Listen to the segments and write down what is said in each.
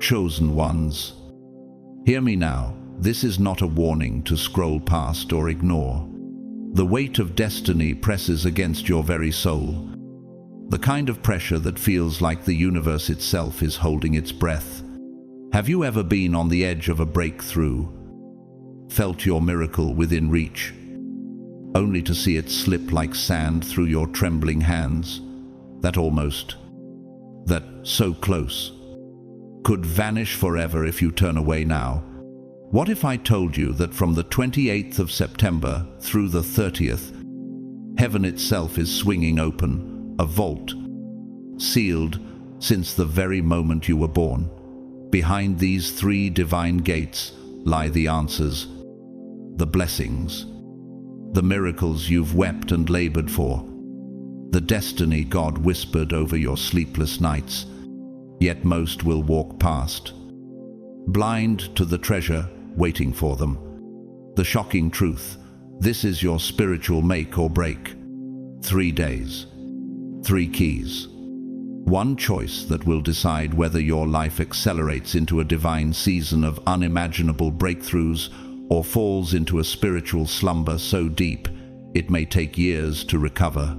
chosen ones. Hear me now, this is not a warning to scroll past or ignore. The weight of destiny presses against your very soul. The kind of pressure that feels like the universe itself is holding its breath. Have you ever been on the edge of a breakthrough? Felt your miracle within reach, only to see it slip like sand through your trembling hands? That so close, could vanish forever if you turn away now. What if I told you that from the 28th of September through the 30th, heaven itself is swinging open, a vault, sealed since the very moment you were born. Behind these 3 divine gates lie the answers, the blessings, the miracles you've wept and labored for, the destiny God whispered over your sleepless nights, yet most will walk past, blind to the treasure waiting for them. The shocking truth, this is your spiritual make or break. 3 days, 3 keys. One choice that will decide whether your life accelerates into a divine season of unimaginable breakthroughs or falls into a spiritual slumber so deep it may take years to recover.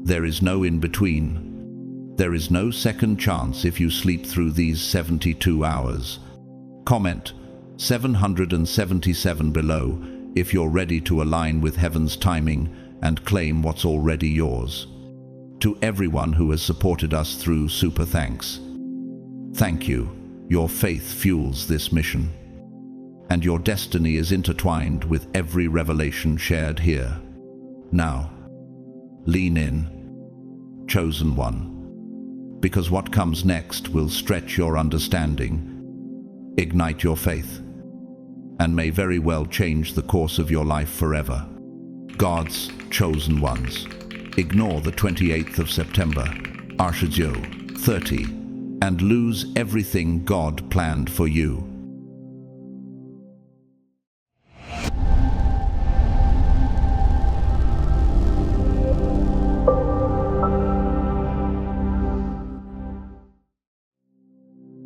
There is no in-between. There is no second chance if you sleep through these 72 hours. Comment 777 below if you're ready to align with heaven's timing and claim what's already yours. To everyone who has supported us through Super Thanks, thank you. Your faith fuels this mission, and your destiny is intertwined with every revelation shared here. Now, lean in, chosen one, because what comes next will stretch your understanding, ignite your faith, and may very well change the course of your life forever. God's chosen ones. Ignore the 28th of September, Arshadjo 30, and lose everything God planned for you.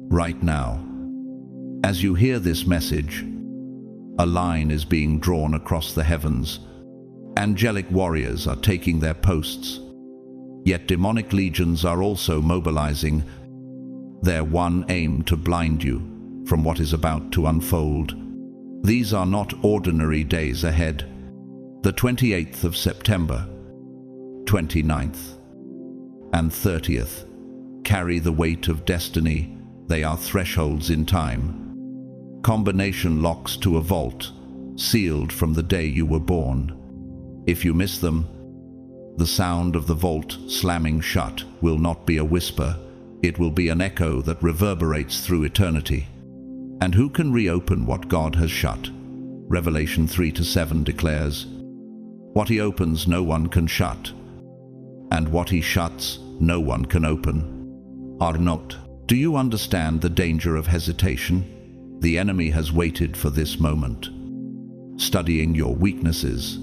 Right now, as you hear this message, a line is being drawn across the heavens. Angelic warriors are taking their posts, yet demonic legions are also mobilizing, their one aim to blind you from what is about to unfold. These are not ordinary days ahead. The 28th of September, 29th, and 30th carry the weight of destiny. They are thresholds in time, combination locks to a vault, sealed from the day you were born. If you miss them, the sound of the vault slamming shut will not be a whisper, it will be an echo that reverberates through eternity. And who can reopen what God has shut? Revelation 3-7 declares, what he opens no one can shut, and what he shuts no one can open. Arnot, do you understand the danger of hesitation? The enemy has waited for this moment, studying your weaknesses,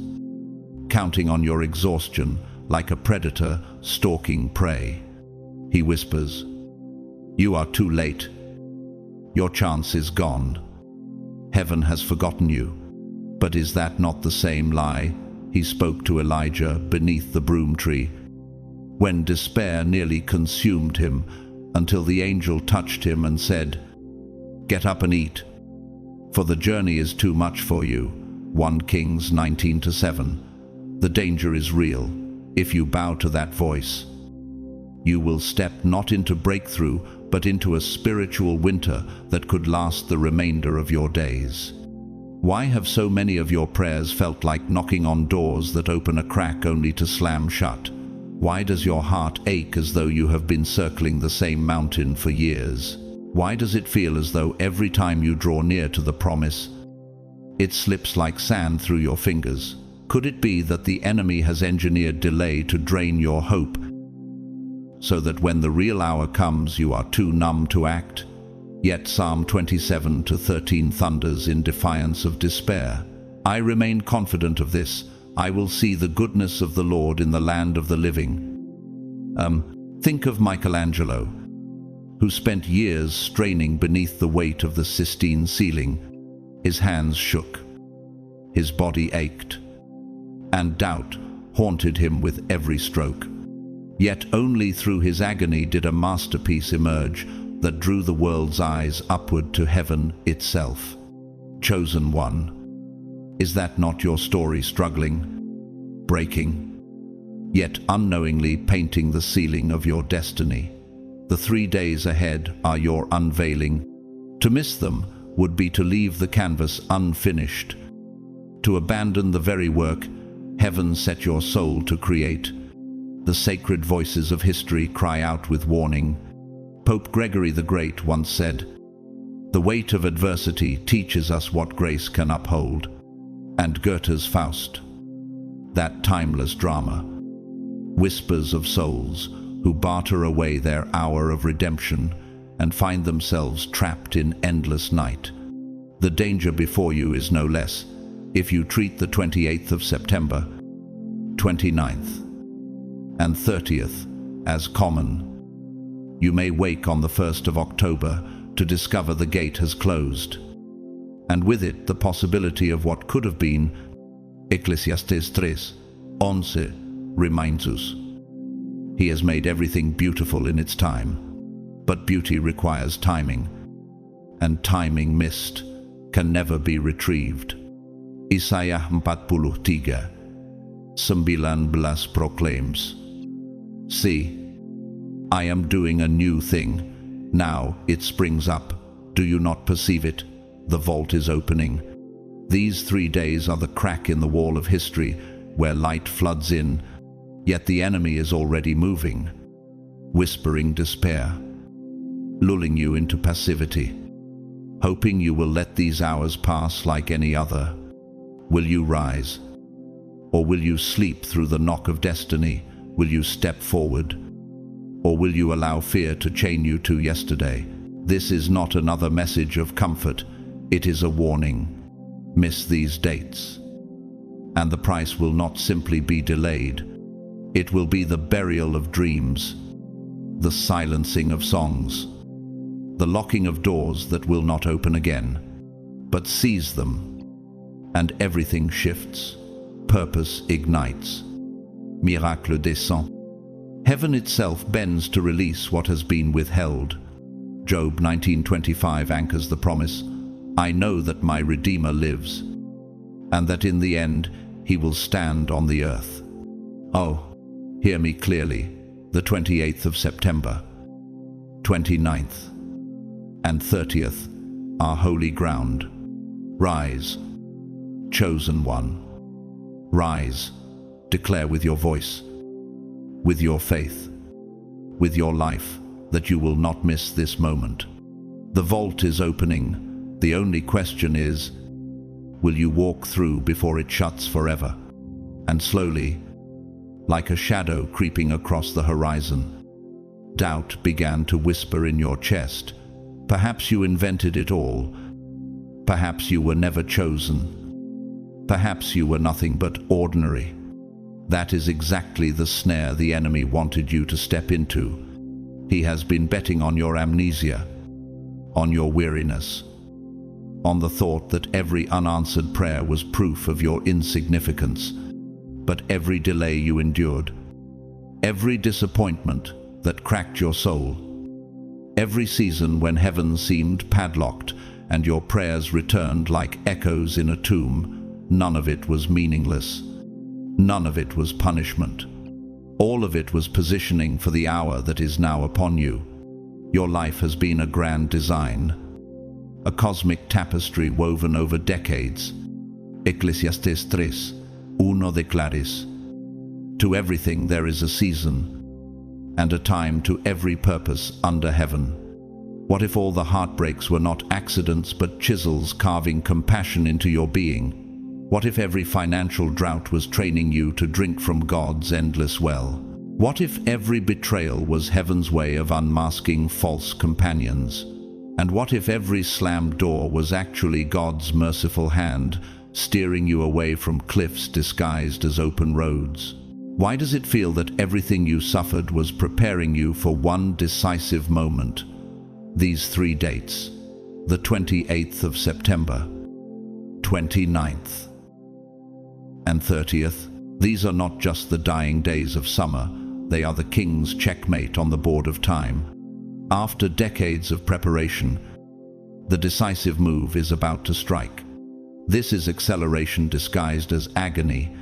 counting on your exhaustion like a predator stalking prey. He whispers, you are too late. Your chance is gone. Heaven has forgotten you. But is that not the same lie he spoke to Elijah beneath the broom tree, when despair nearly consumed him, until the angel touched him and said, get up and eat, for the journey is too much for you. 1 Kings 19-7. The danger is real. If you bow to that voice, you will step not into breakthrough, but into a spiritual winter that could last the remainder of your days. Why have so many of your prayers felt like knocking on doors that open a crack only to slam shut? Why does your heart ache as though you have been circling the same mountain for years? Why does it feel as though every time you draw near to the promise, it slips like sand through your fingers? Could it be that the enemy has engineered delay to drain your hope, so that when the real hour comes you are too numb to act? Yet Psalm 27-13 thunders in defiance of despair. I remain confident of this. I will see the goodness of the Lord in the land of the living. Think of Michelangelo, who spent years straining beneath the weight of the Sistine ceiling. His hands shook, his body ached, and doubt haunted him with every stroke. Yet only through his agony did a masterpiece emerge that drew the world's eyes upward to heaven itself. Chosen one, is that not your story, struggling, breaking, yet unknowingly painting the ceiling of your destiny? The 3 days ahead are your unveiling. To miss them would be to leave the canvas unfinished, to abandon the very work heaven set your soul to create. The sacred voices of history cry out with warning. Pope Gregory the Great once said, "The weight of adversity teaches us what grace can uphold." And Goethe's Faust, that timeless drama, whispers of souls who barter away their hour of redemption and find themselves trapped in endless night. The danger before you is no less if you treat the 28th of September, 29th, and 30th as common. You may wake on the 1st of October to discover the gate has closed, and with it the possibility of what could have been. Ecclesiastes 3:11 reminds us. He has made everything beautiful in its time, but beauty requires timing, and timing missed can never be retrieved. Isaiah 43:19 proclaims, "See, I am doing a new thing. Now it springs up. Do you not perceive it? The vault is opening." These 3 days are the crack in the wall of history where light floods in, yet the enemy is already moving, whispering despair, lulling you into passivity, hoping you will let these hours pass like any other. Will you rise? Or will you sleep through the knock of destiny? Will you step forward? Or will you allow fear to chain you to yesterday? This is not another message of comfort. It is a warning. Miss these dates, and the price will not simply be delayed. It will be the burial of dreams, the silencing of songs, the locking of doors that will not open again. But seize them, and everything shifts. Purpose ignites. Miracle descend. Heaven itself bends to release what has been withheld. Job 19:25 anchors the promise, "I know that my Redeemer lives, and that in the end he will stand on the earth." Oh, hear me clearly. The 28th of September, 29th, and 30th are holy ground. Rise, chosen one. Rise, declare with your voice, with your faith, with your life, that you will not miss this moment. The vault is opening. The only question is, will you walk through before it shuts forever? And slowly, like a shadow creeping across the horizon, doubt began to whisper in your chest. Perhaps you invented it all. Perhaps you were never chosen. Perhaps you were nothing but ordinary. That is exactly the snare the enemy wanted you to step into. He has been betting on your amnesia, on your weariness, on the thought that every unanswered prayer was proof of your insignificance. But every delay you endured, every disappointment that cracked your soul, every season when heaven seemed padlocked and your prayers returned like echoes in a tomb, none of it was meaningless. None of it was punishment. All of it was positioning for the hour that is now upon you. Your life has been a grand design, a cosmic tapestry woven over decades. Ecclesiastes 3:1 declares, "To everything there is a season, and a time to every purpose under heaven." What if all the heartbreaks were not accidents but chisels carving compassion into your being? What if every financial drought was training you to drink from God's endless well? What if every betrayal was heaven's way of unmasking false companions? And what if every slammed door was actually God's merciful hand, steering you away from cliffs disguised as open roads? Why does it feel that everything you suffered was preparing you for one decisive moment, These 3 dates, the 28th of September, 29th, and 30th, these are not just the dying days of summer, they are the king's checkmate on the board of time. After decades of preparation, the decisive move is about to strike. This is acceleration disguised as agony,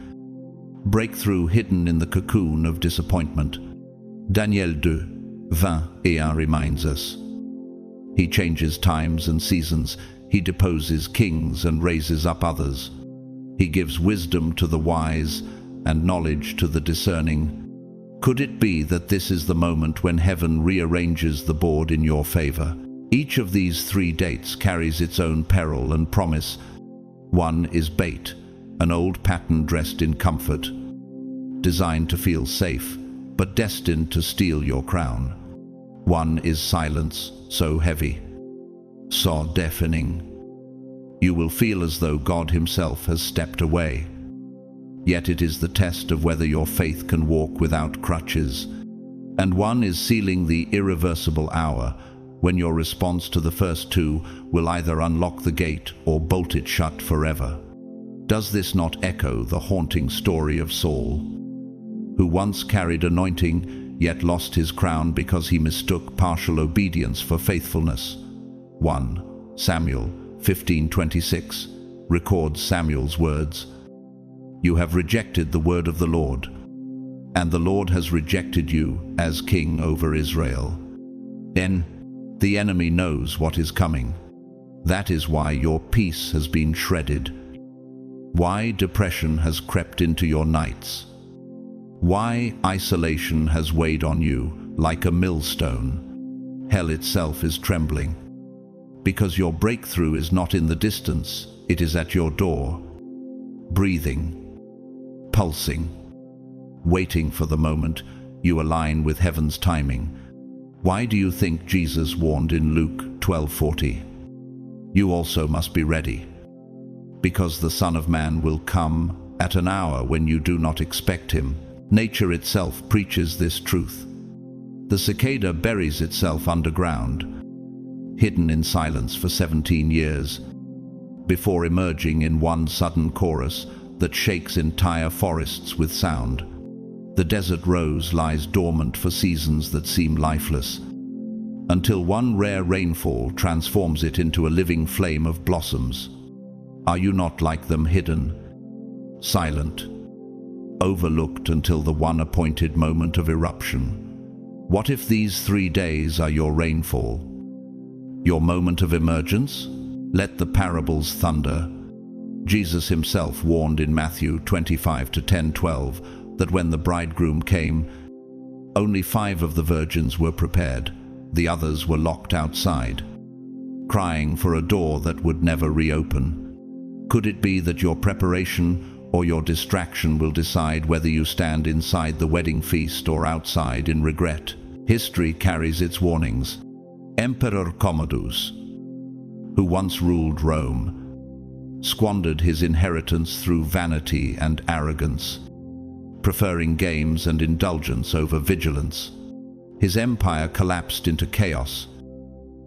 breakthrough hidden in the cocoon of disappointment. Daniel 2:21 reminds us. He changes times and seasons, he deposes kings and raises up others. He gives wisdom to the wise and knowledge to the discerning. Could it be that this is the moment when heaven rearranges the board in your favor? Each of these 3 dates carries its own peril and promise. One is bait, an old pattern dressed in comfort, designed to feel safe, but destined to steal your crown. One is silence, so heavy, so deafening. You will feel as though God himself has stepped away. Yet it is the test of whether your faith can walk without crutches. And one is sealing the irreversible hour, when your response to the first 2 will either unlock the gate or bolt it shut forever. Does this not echo the haunting story of Saul, who once carried anointing, yet lost his crown because he mistook partial obedience for faithfulness? 1 Samuel 15:26 records Samuel's words, "You have rejected the word of the Lord, and the Lord has rejected you as king over Israel." Then the enemy knows what is coming. That is why your peace has been shredded, why depression has crept into your nights, why isolation has weighed on you like a millstone. Hell itself is trembling, because your breakthrough is not in the distance, it is at your door, breathing, pulsing, waiting for the moment you align with heaven's timing. Why do you think Jesus warned in Luke 12:40? You also must be ready, because the Son of Man will come at an hour when you do not expect him. Nature itself preaches this truth. The cicada buries itself underground, hidden in silence for 17 years, before emerging in one sudden chorus that shakes entire forests with sound. The desert rose lies dormant for seasons that seem lifeless, until one rare rainfall transforms it into a living flame of blossoms. Are you not like them, hidden, silent, overlooked until the one appointed moment of eruption? What if these 3 days are your rainfall, your moment of emergence? Let the parables thunder. Jesus himself warned in Matthew 25:10-12 that when the bridegroom came, only 5 of the virgins were prepared. The others were locked outside, crying for a door that would never reopen. Could it be that your preparation or your distraction will decide whether you stand inside the wedding feast or outside in regret? History carries its warnings. Emperor Commodus, who once ruled Rome, squandered his inheritance through vanity and arrogance, preferring games and indulgence over vigilance. His empire collapsed into chaos,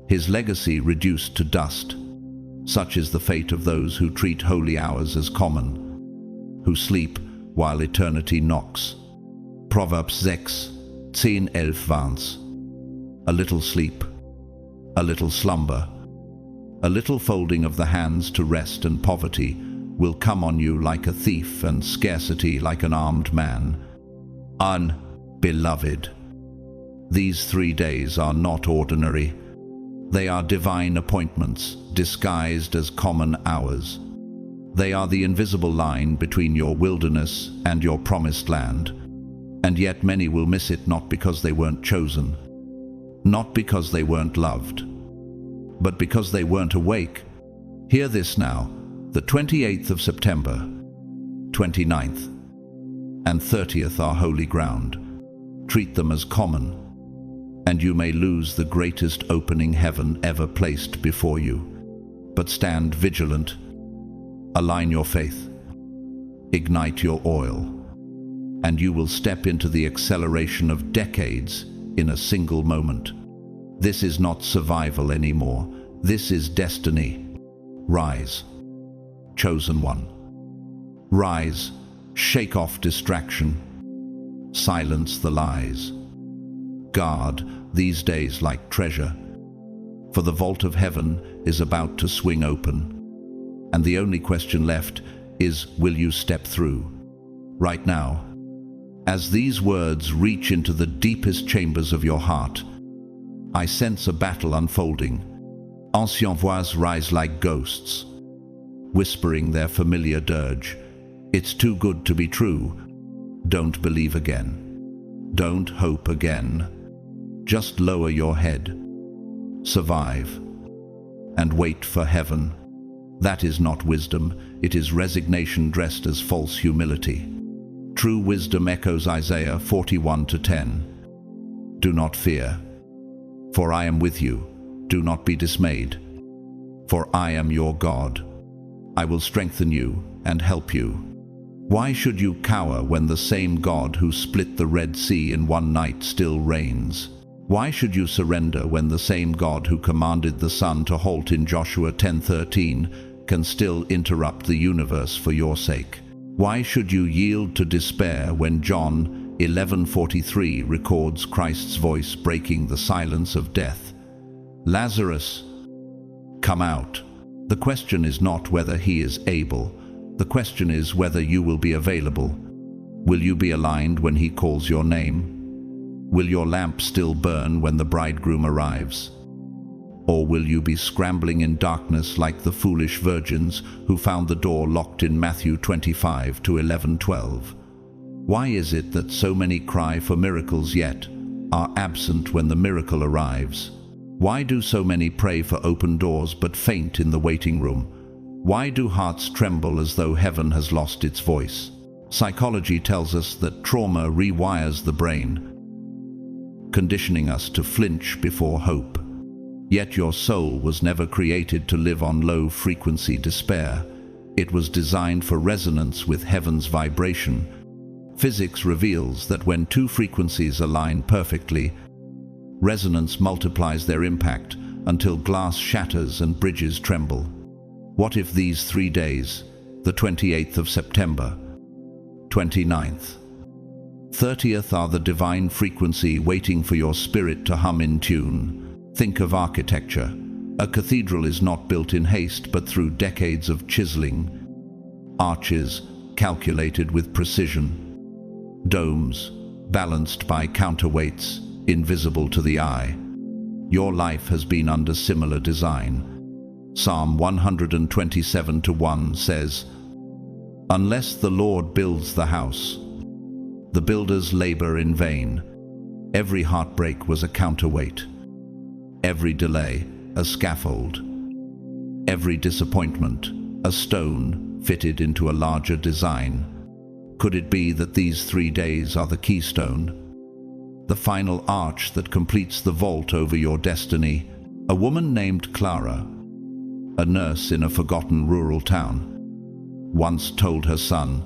his legacy reduced to dust. Such is the fate of those who treat holy hours as common, who sleep while eternity knocks. Proverbs 6:10-11 warns. A little sleep, a little slumber, a little folding of the hands to rest, and poverty will come on you like a thief, and scarcity like an armed man. Unbeloved, these 3 days are not ordinary. They are divine appointments, disguised as common hours. They are the invisible line between your wilderness and your promised land. And yet many will miss it, not because they weren't chosen, not because they weren't loved, but because they weren't awake. Hear this now. The 28th of September, 29th, and 30th are holy ground. Treat them as common, and you may lose the greatest opening heaven ever placed before you. But stand vigilant, align your faith, ignite your oil, and you will step into the acceleration of decades in a single moment. This is not survival anymore. This is destiny. Rise, chosen one. Rise, shake off distraction. Silence the lies. Guard these days like treasure, for the vault of heaven is about to swing open. And the only question left is, will you step through? Right now, as these words reach into the deepest chambers of your heart, I sense a battle unfolding. Ancien voix rise like ghosts, whispering their familiar dirge. It's too good to be true. Don't believe again. Don't hope again. Just lower your head, survive, and wait for heaven. That is not wisdom, it is resignation dressed as false humility. True wisdom echoes Isaiah 41:10. Do not fear, for I am with you. Do not be dismayed, for I am your God. I will strengthen you and help you. Why should you cower when the same God who split the Red Sea in one night still reigns? Why should you surrender when the same God who commanded the sun to halt in Joshua 10:13 can still interrupt the universe for your sake? Why should you yield to despair when John 11:43 records Christ's voice breaking the silence of death? Lazarus, come out. The question is not whether he is able. The question is whether you will be available. Will you be aligned when he calls your name? Will your lamp still burn when the bridegroom arrives? Or will you be scrambling in darkness like the foolish virgins who found the door locked in Matthew 25:11-12? Why is it that so many cry for miracles yet are absent when the miracle arrives? Why do so many pray for open doors but faint in the waiting room? Why do hearts tremble as though heaven has lost its voice? Psychology tells us that trauma rewires the brain, conditioning us to flinch before hope. Yet your soul was never created to live on low-frequency despair. It was designed for resonance with heaven's vibration. Physics reveals that when two frequencies align perfectly, resonance multiplies their impact until glass shatters and bridges tremble. What if these 3 days, the 28th of September, 29th, 30th are the divine frequency waiting for your spirit to hum in tune? Think of architecture. A cathedral is not built in haste but through decades of chiseling. Arches calculated with precision. Domes balanced by counterweights, invisible to the eye. Your life has been under similar design. Psalm 127:1 says, "Unless the Lord builds the house, the builders labor in vain." Every heartbreak was a counterweight. Every delay, a scaffold. Every disappointment, a stone fitted into a larger design. Could it be that these 3 days are the keystone? The final arch that completes the vault over your destiny? A woman named Clara, a nurse in a forgotten rural town, once told her son,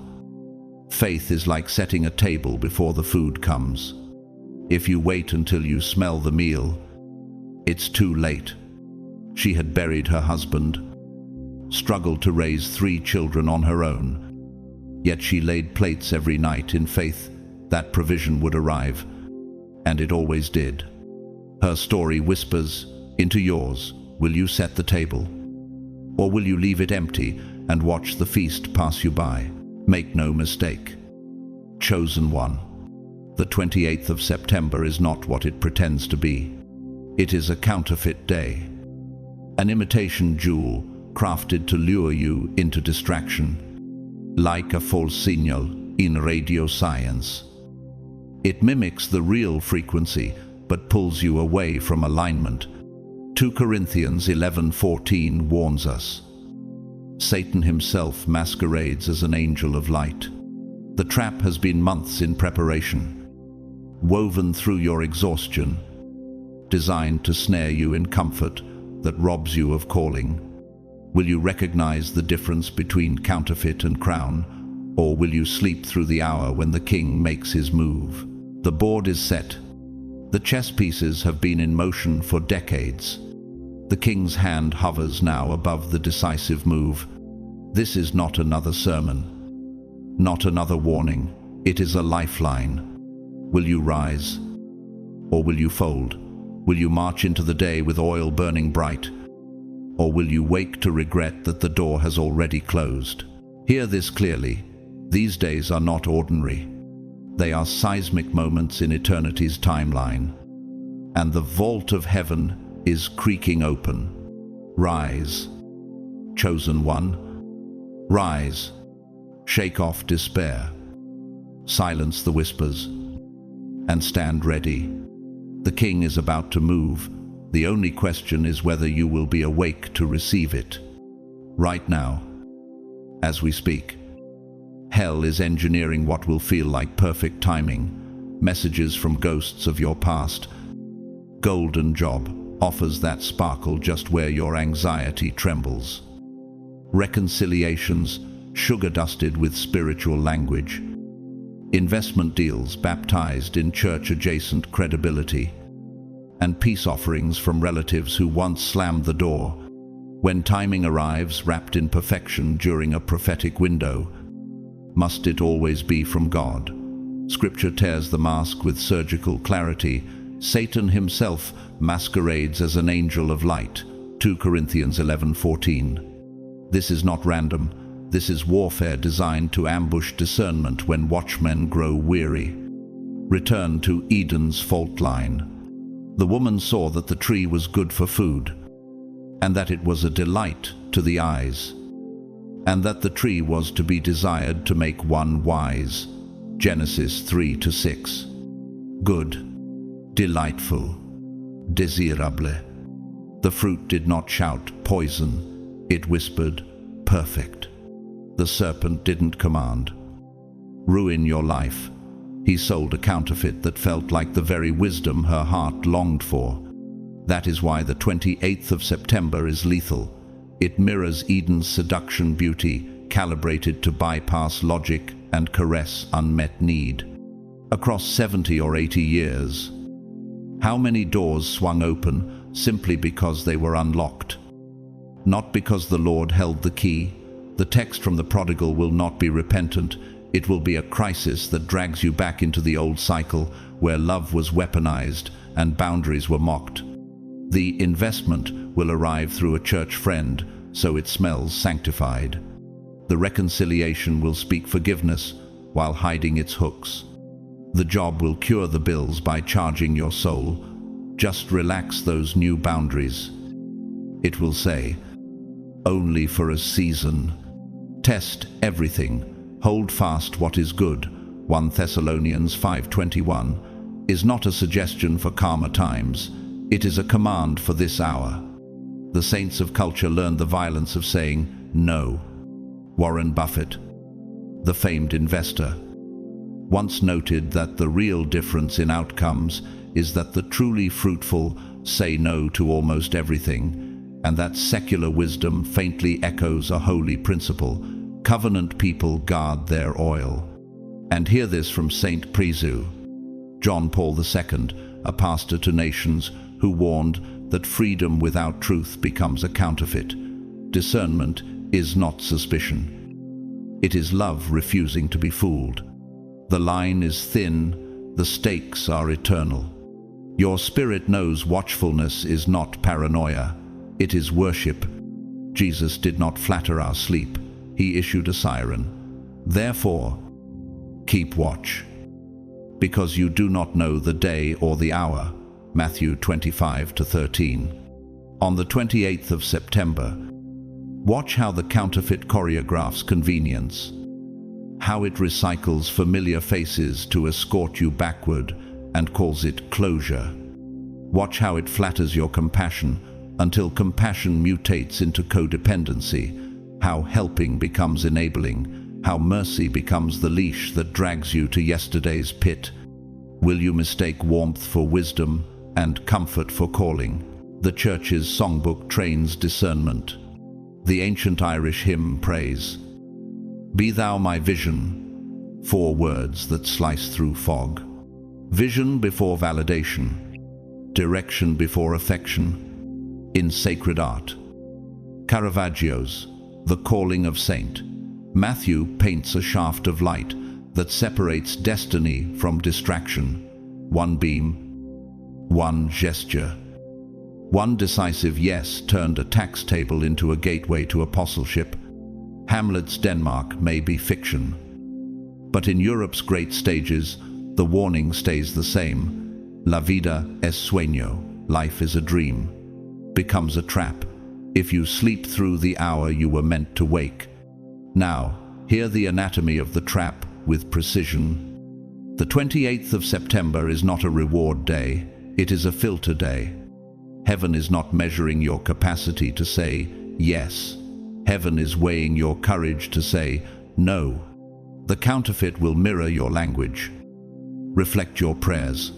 "Faith is like setting a table before the food comes. If you wait until you smell the meal, it's too late." She had buried her husband, struggled to raise 3 children on her own, yet she laid plates every night in faith that provision would arrive, and it always did. Her story whispers into yours. Will you set the table? Or will you leave it empty and watch the feast pass you by? Make no mistake. Chosen one, the 28th of September is not what it pretends to be. It is a counterfeit day, an imitation jewel crafted to lure you into distraction, like a false signal in radio science. It mimics the real frequency, but pulls you away from alignment. 2 Corinthians 11:14 warns us. Satan himself masquerades as an angel of light. The trap has been months in preparation, woven through your exhaustion, designed to snare you in comfort that robs you of calling. Will you recognize the difference between counterfeit and crown, or will you sleep through the hour when the king makes his move? The board is set. The chess pieces have been in motion for decades. The king's hand hovers now above the decisive move. This is not another sermon, not another warning. It is a lifeline. Will you rise, or will you fold? Will you march into the day with oil burning bright, or will you wake to regret that the door has already closed? Hear this clearly. These days are not ordinary. They are seismic moments in eternity's timeline, and the vault of heaven is creaking open. Rise, chosen one. Rise, shake off despair. Silence the whispers, and stand ready. The king is about to move. The only question is whether you will be awake to receive it. Right now, as we speak, hell is engineering what will feel like perfect timing. Messages from ghosts of your past. Golden job offers that sparkle just where your anxiety trembles. Reconciliations, sugar-dusted with spiritual language. Investment deals baptized in church-adjacent credibility. And peace offerings from relatives who once slammed the door. When timing arrives wrapped in perfection during a prophetic window, must it always be from God? Scripture tears the mask with surgical clarity. Satan himself masquerades as an angel of light. 2 Corinthians 11:14. This is not random. This is warfare designed to ambush discernment when watchmen grow weary. Return to Eden's fault line. The woman saw that the tree was good for food, and that it was a delight to the eyes, and that the tree was to be desired to make one wise. Genesis 3-6. Good, delightful, désirable. The fruit did not shout poison, it whispered perfect. The serpent didn't command, ruin your life. He sold a counterfeit that felt like the very wisdom her heart longed for. That is why the 28th of September is lethal. It mirrors Eden's seduction beauty, calibrated to bypass logic and caress unmet need. Across 70 or 80 years, how many doors swung open simply because they were unlocked? Not because the Lord held the key. The text from the prodigal will not be repentant. It will be a crisis that drags you back into the old cycle where love was weaponized and boundaries were mocked. The investment will arrive through a church friend, so it smells sanctified. The reconciliation will speak forgiveness while hiding its hooks. The job will cure the bills by charging your soul. Just relax those new boundaries. It will say, only for a season. Test everything. Hold fast what is good. 1 Thessalonians 5:21 is not a suggestion for calmer times. It is a command for this hour. The saints of culture learned the violence of saying no. Warren Buffett, the famed investor, once noted that the real difference in outcomes is that the truly fruitful say no to almost everything, and that secular wisdom faintly echoes a holy principle. Covenant people guard their oil. And hear this from Saint Prizu, John Paul II, a pastor to nations, who warned that freedom without truth becomes a counterfeit. Discernment is not suspicion. It is love refusing to be fooled. The line is thin, the stakes are eternal. Your spirit knows watchfulness is not paranoia, it is worship. Jesus did not flatter our sleep. He issued a siren. Therefore, keep watch, because you do not know the day or the hour. Matthew 25-13. On the 28th of September, watch how the counterfeit choreographs convenience, how it recycles familiar faces to escort you backward and calls it closure. Watch how it flatters your compassion until compassion mutates into codependency, how helping becomes enabling, how mercy becomes the leash that drags you to yesterday's pit. Will you mistake warmth for wisdom and comfort for calling? The church's songbook trains discernment. The ancient Irish hymn prays, "Be thou my vision," 4 words that slice through fog. Vision before validation, direction before affection, in sacred art. Caravaggio's The Calling of Saint. Matthew paints a shaft of light that separates destiny from distraction. One beam, one gesture. One decisive yes turned a tax table into a gateway to apostleship. Hamlet's Denmark may be fiction, but in Europe's great stages, the warning stays the same. La vida es sueño, life is a dream, becomes a trap if you sleep through the hour you were meant to wake. Now, hear the anatomy of the trap with precision. The 28th of September is not a reward day, it is a filter day. Heaven is not measuring your capacity to say yes. Heaven is weighing your courage to say no. The counterfeit will mirror your language, reflect your prayers,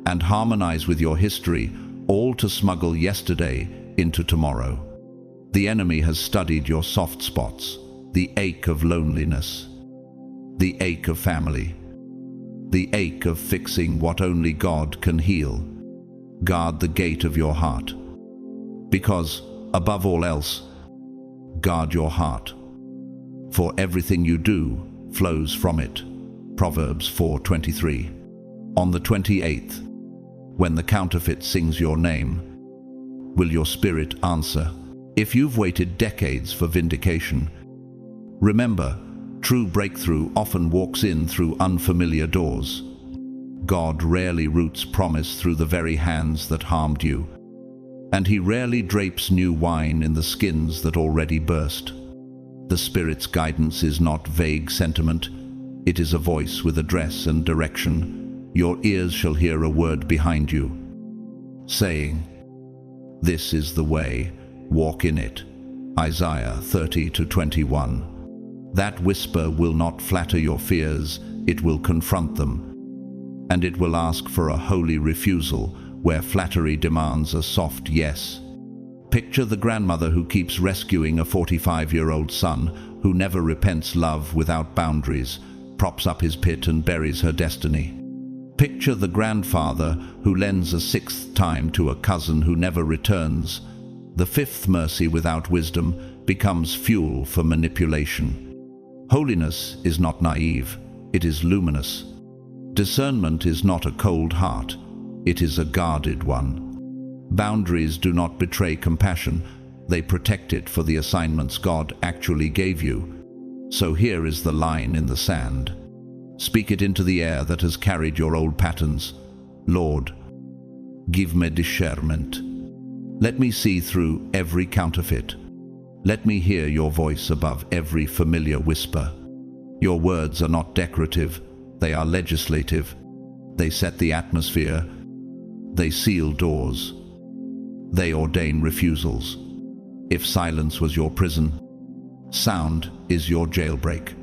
and harmonize with your history, all to smuggle yesterday into tomorrow. The enemy has studied your soft spots, the ache of loneliness, the ache of family, the ache of fixing what only God can heal. Guard the gate of your heart, because, above all else, guard your heart, for everything you do flows from it. Proverbs 4:23. On the 28th, when the counterfeit sings your name, will your spirit answer? If you've waited decades for vindication, remember, true breakthrough often walks in through unfamiliar doors. God rarely roots promise through the very hands that harmed you, and He rarely drapes new wine in the skins that already burst. The Spirit's guidance is not vague sentiment. It is a voice with address and direction. Your ears shall hear a word behind you, saying, "This is the way, walk in it." Isaiah 30:21. That whisper will not flatter your fears, it will confront them, and it will ask for a holy refusal where flattery demands a soft yes. Picture the grandmother who keeps rescuing a 45-year-old son who never repents love without boundaries, props up his pit and buries her destiny. Picture the grandfather who lends a sixth time to a cousin who never returns. The fifth mercy without wisdom becomes fuel for manipulation. Holiness is not naive, it is luminous. Discernment is not a cold heart, it is a guarded one. Boundaries do not betray compassion, they protect it for the assignments God actually gave you. So here is the line in the sand. Speak it into the air that has carried your old patterns. Lord, give me discernment. Let me see through every counterfeit. Let me hear your voice above every familiar whisper. Your words are not decorative, they are legislative. They set the atmosphere. They seal doors. They ordain refusals. If silence was your prison, sound is your jailbreak.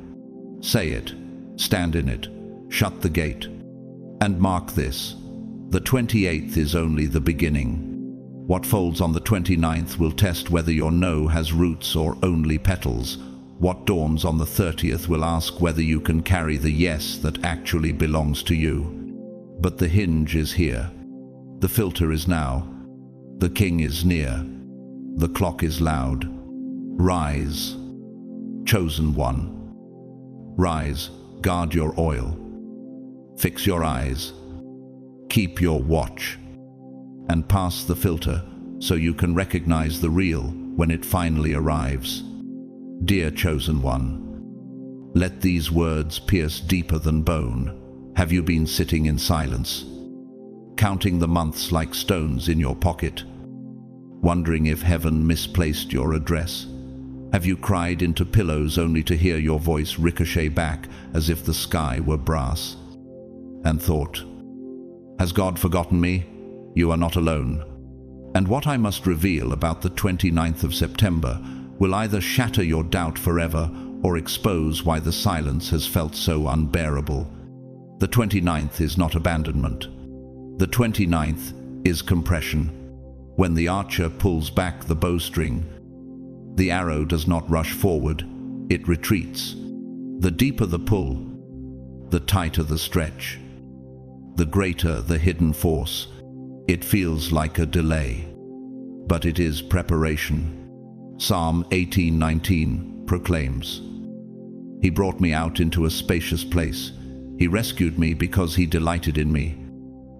Say it, stand in it, shut the gate, and mark this. The 28th is only the beginning. What folds on the 29th will test whether your no has roots or only petals. What dawns on the 30th will ask whether you can carry the yes that actually belongs to you. But the hinge is here. The filter is now. The king is near. The clock is loud. Rise, chosen one. Rise, guard your oil. Fix your eyes. Keep your watch. And pass the filter so you can recognize the real when it finally arrives. Dear chosen one, let these words pierce deeper than bone. Have you been sitting in silence, counting the months like stones in your pocket, wondering if heaven misplaced your address? Have you cried into pillows only to hear your voice ricochet back as if the sky were brass? And thought, has God forgotten me? You are not alone. And what I must reveal about the 29th of September will either shatter your doubt forever or expose why the silence has felt so unbearable. The 29th is not abandonment. The 29th is compression. When the archer pulls back the bowstring, the arrow does not rush forward, it retreats. The deeper the pull, the tighter the stretch. The greater the hidden force, it feels like a delay, but it is preparation. Psalm 18:19 proclaims, "He brought me out into a spacious place. He rescued me because he delighted in me."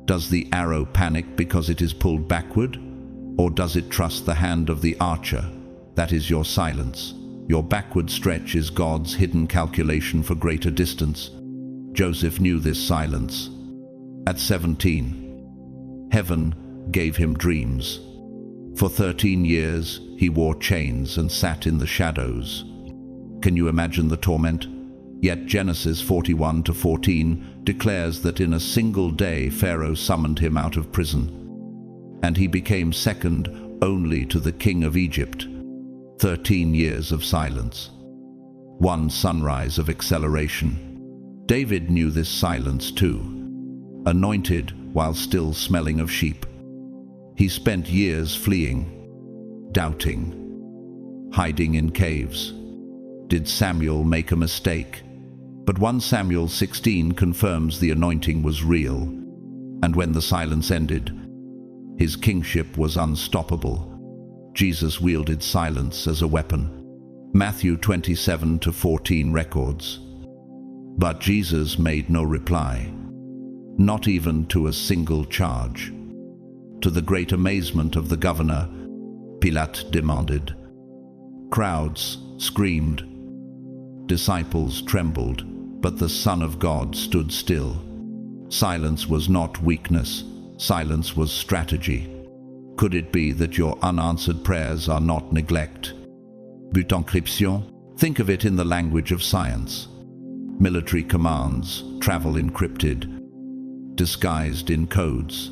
Does the arrow panic because it is pulled backward? Or does it trust the hand of the archer? That is your silence. Your backward stretch is God's hidden calculation for greater distance. Joseph knew this silence. At 17, heaven gave him dreams. For 13 years, he wore chains and sat in the shadows. Can you imagine the torment? Yet Genesis 41:14 declares that in a single day Pharaoh summoned him out of prison, and he became second only to the king of Egypt. 13 years of silence. One sunrise of acceleration. David knew this silence too. Anointed while still smelling of sheep. He spent years fleeing, doubting, hiding in caves. Did Samuel make a mistake? But 1 Samuel 16 confirms the anointing was real, and when the silence ended, his kingship was unstoppable. Jesus wielded silence as a weapon. Matthew 27:14 records. But Jesus made no reply, not even to a single charge. To the great amazement of the governor, Pilate demanded. Crowds screamed. Disciples trembled, but the Son of God stood still. Silence was not weakness, silence was strategy. Could it be that your unanswered prayers are not neglect, but encryption? Think of it in the language of science. Military commands travel encrypted, disguised in codes,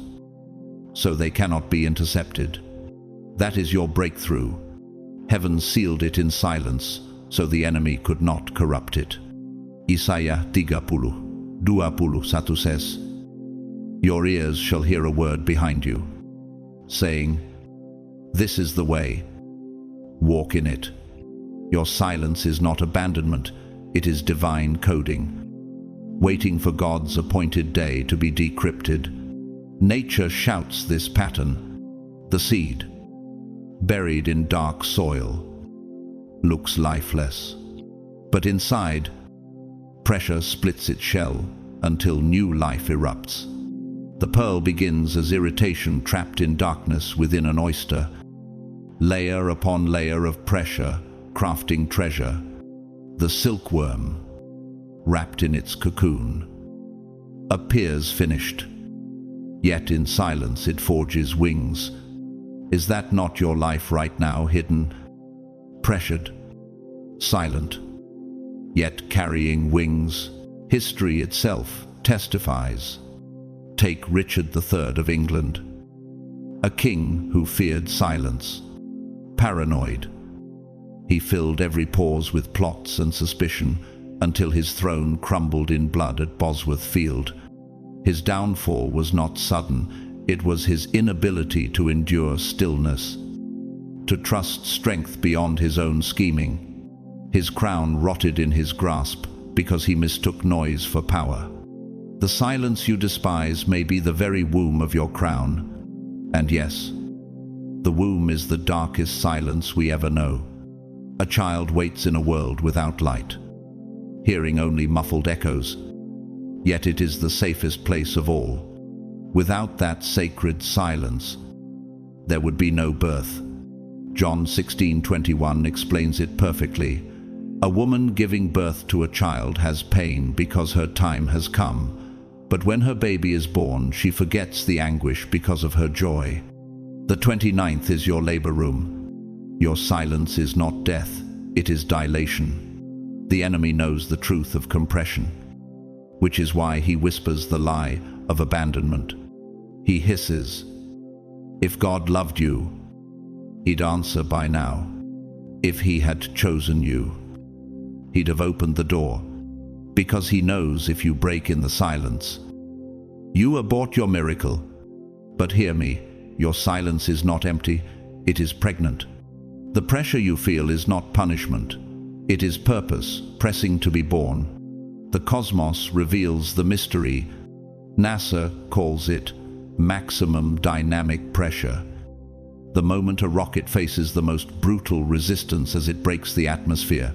so they cannot be intercepted. That is your breakthrough. Heaven sealed it in silence, so the enemy could not corrupt it. Isaiah 30:21 says, "Your ears shall hear a word behind you, saying, 'This is the way, walk in it.'" Your silence is not abandonment, it is divine coding, waiting for God's appointed day to be decrypted. Nature shouts this pattern. The seed, buried in dark soil, looks lifeless, but inside, pressure splits its shell until new life erupts. The pearl begins as irritation trapped in darkness within an oyster, layer upon layer of pressure, crafting treasure. The silkworm, wrapped in its cocoon, appears finished, yet in silence it forges wings. Is that not your life right now, hidden, pressured, silent, yet carrying wings? History itself testifies. Take Richard III of England, a king who feared silence, paranoid. He filled every pause with plots and suspicion until his throne crumbled in blood at Bosworth Field. His downfall was not sudden, it was his inability to endure stillness, to trust strength beyond his own scheming. His crown rotted in his grasp because he mistook noise for power. The silence you despise may be the very womb of your crown. And yes, the womb is the darkest silence we ever know. A child waits in a world without light, hearing only muffled echoes, yet it is the safest place of all. Without that sacred silence, there would be no birth. John 16:21 explains it perfectly. A woman giving birth to a child has pain because her time has come, but when her baby is born, she forgets the anguish because of her joy. The 29th is your labor room. Your silence is not death, it is dilation. The enemy knows the truth of compression, which is why he whispers the lie of abandonment. He hisses, "If God loved you, he'd answer by now. If he had chosen you, he'd have opened the door, because he knows if you break in the silence, you abort your miracle." But hear me, your silence is not empty, it is pregnant. The pressure you feel is not punishment, it is purpose pressing to be born. The cosmos reveals the mystery, NASA calls it maximum dynamic pressure. The moment a rocket faces the most brutal resistance as it breaks the atmosphere,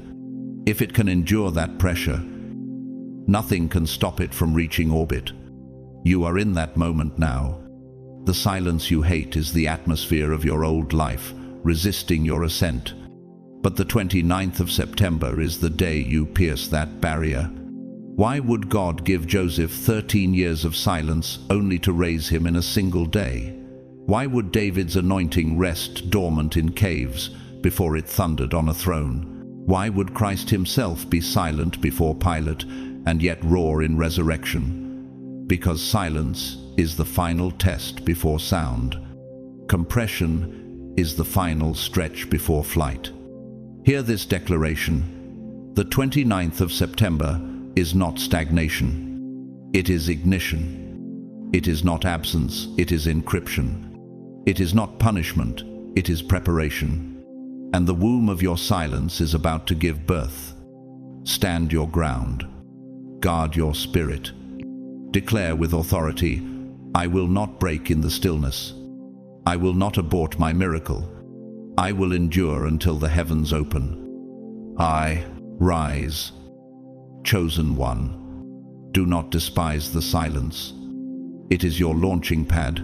if it can endure that pressure, nothing can stop it from reaching orbit. You are in that moment now. The silence you hate is the atmosphere of your old life, resisting your ascent. But the 29th of September is the day you pierce that barrier. Why would God give Joseph 13 years of silence only to raise him in a single day? Why would David's anointing rest dormant in caves before it thundered on a throne? Why would Christ himself be silent before Pilate and yet roar in resurrection? Because silence is the final test before sound. Compression is the final stretch before flight. Hear this declaration. The 29th of September is not stagnation. It is ignition. It is not absence, it is encryption. It is not punishment, it is preparation. And the womb of your silence is about to give birth. Stand your ground. Guard your spirit. Declare with authority, I will not break in the stillness. I will not abort my miracle. I will endure until the heavens open. I rise. Chosen one, do not despise the silence. It is your launching pad,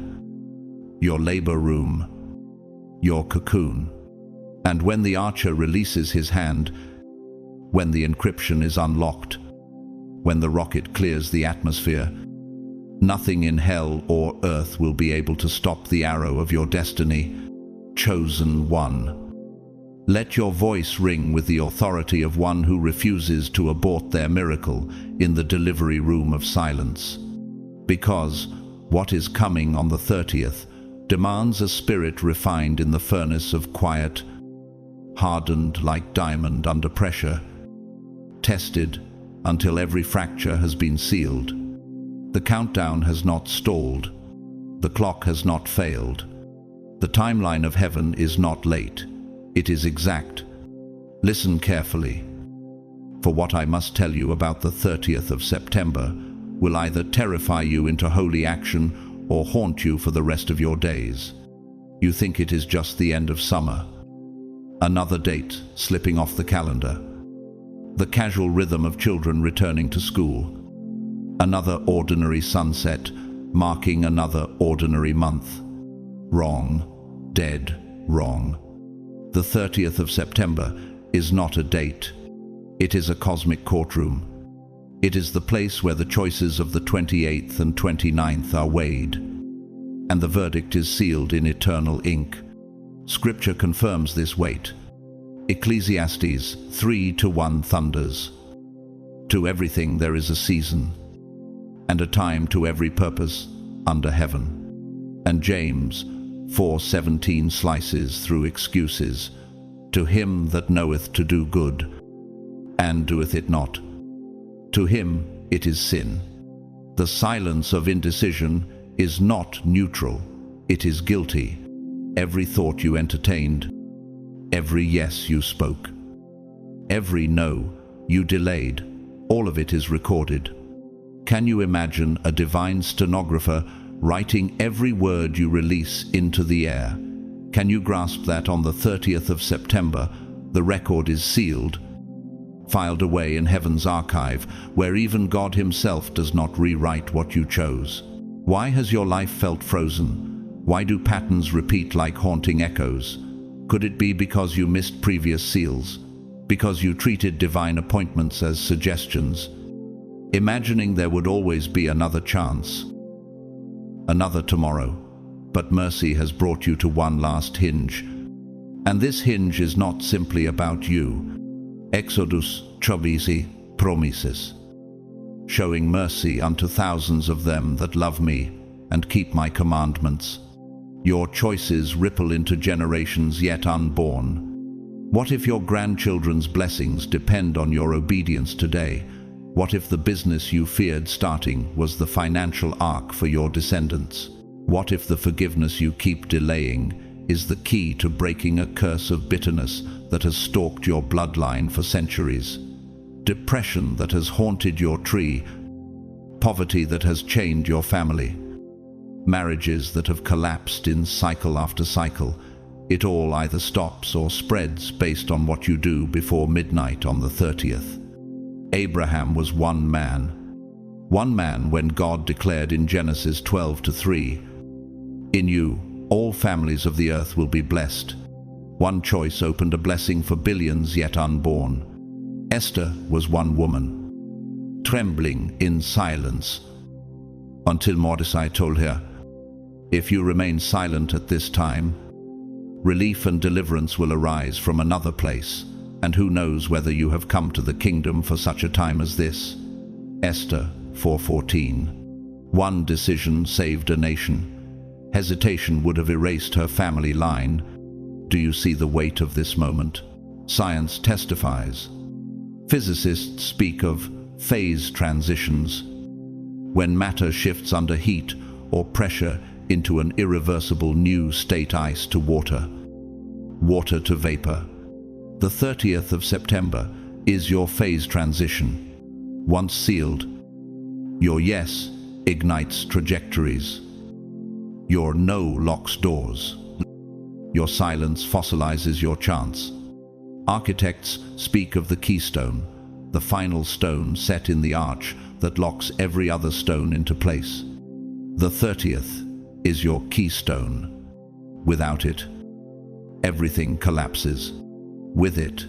your labor room, your cocoon. And when the archer releases his hand, when the encryption is unlocked, when the rocket clears the atmosphere, nothing in hell or earth will be able to stop the arrow of your destiny. Chosen one. Let your voice ring with the authority of one who refuses to abort their miracle in the delivery room of silence. Because what is coming on the 30th demands a spirit refined in the furnace of quiet, hardened like diamond under pressure, tested until every fracture has been sealed. The countdown has not stalled. The clock has not failed. The timeline of heaven is not late. It is exact. Listen carefully, for what I must tell you about the 30th of September will either terrify you into holy action or haunt you for the rest of your days. You think it is just the end of summer, another date slipping off the calendar, the casual rhythm of children returning to school, another ordinary sunset marking another ordinary month. Wrong, dead wrong. The 30th of September is not a date. It is a cosmic courtroom. It is the place where the choices of the 28th and 29th are weighed, and the verdict is sealed in eternal ink. Scripture confirms this weight. Ecclesiastes 3:1 thunders. To everything there is a season, and a time to every purpose under heaven. And James 4:17 slices through excuses. To him that knoweth to do good, and doeth it not, to him it is sin. The silence of indecision is not neutral, it is guilty. Every thought you entertained, every yes you spoke, every no you delayed, all of it is recorded. Can you imagine a divine stenographer writing every word you release into the air? Can you grasp that on the 30th of September, the record is sealed, filed away in heaven's archive, where even God himself does not rewrite what you chose? Why has your life felt frozen? Why do patterns repeat like haunting echoes? Could it be because you missed previous seals? Because you treated divine appointments as suggestions, imagining there would always be another chance, another tomorrow? But mercy has brought you to one last hinge. And this hinge is not simply about you. Exodus 12 promises, showing mercy unto thousands of them that love me and keep my commandments. Your choices ripple into generations yet unborn. What if your grandchildren's blessings depend on your obedience today? What if the business you feared starting was the financial ark for your descendants? What if the forgiveness you keep delaying is the key to breaking a curse of bitterness that has stalked your bloodline for centuries? Depression that has haunted your tree, poverty that has chained your family, marriages that have collapsed in cycle after cycle. It all either stops or spreads based on what you do before midnight on the 30th. Abraham was one man when God declared in Genesis 12:3, "In you, all families of the earth will be blessed." One choice opened a blessing for billions yet unborn. Esther was one woman, trembling in silence, until Mordecai told her, "If you remain silent at this time, relief and deliverance will arise from another place, and who knows whether you have come to the kingdom for such a time as this." Esther 4:14. One decision saved a nation. Hesitation would have erased her family line. Do you see the weight of this moment? Science testifies. Physicists speak of phase transitions, when matter shifts under heat or pressure into an irreversible new state: ice to water, water to vapor. The 30th of September is your phase transition. Once sealed, your yes ignites trajectories. Your no locks doors. Your silence fossilizes your chance. Architects speak of the keystone, the final stone set in the arch that locks every other stone into place. The 30th is your keystone. Without it, everything collapses. With it,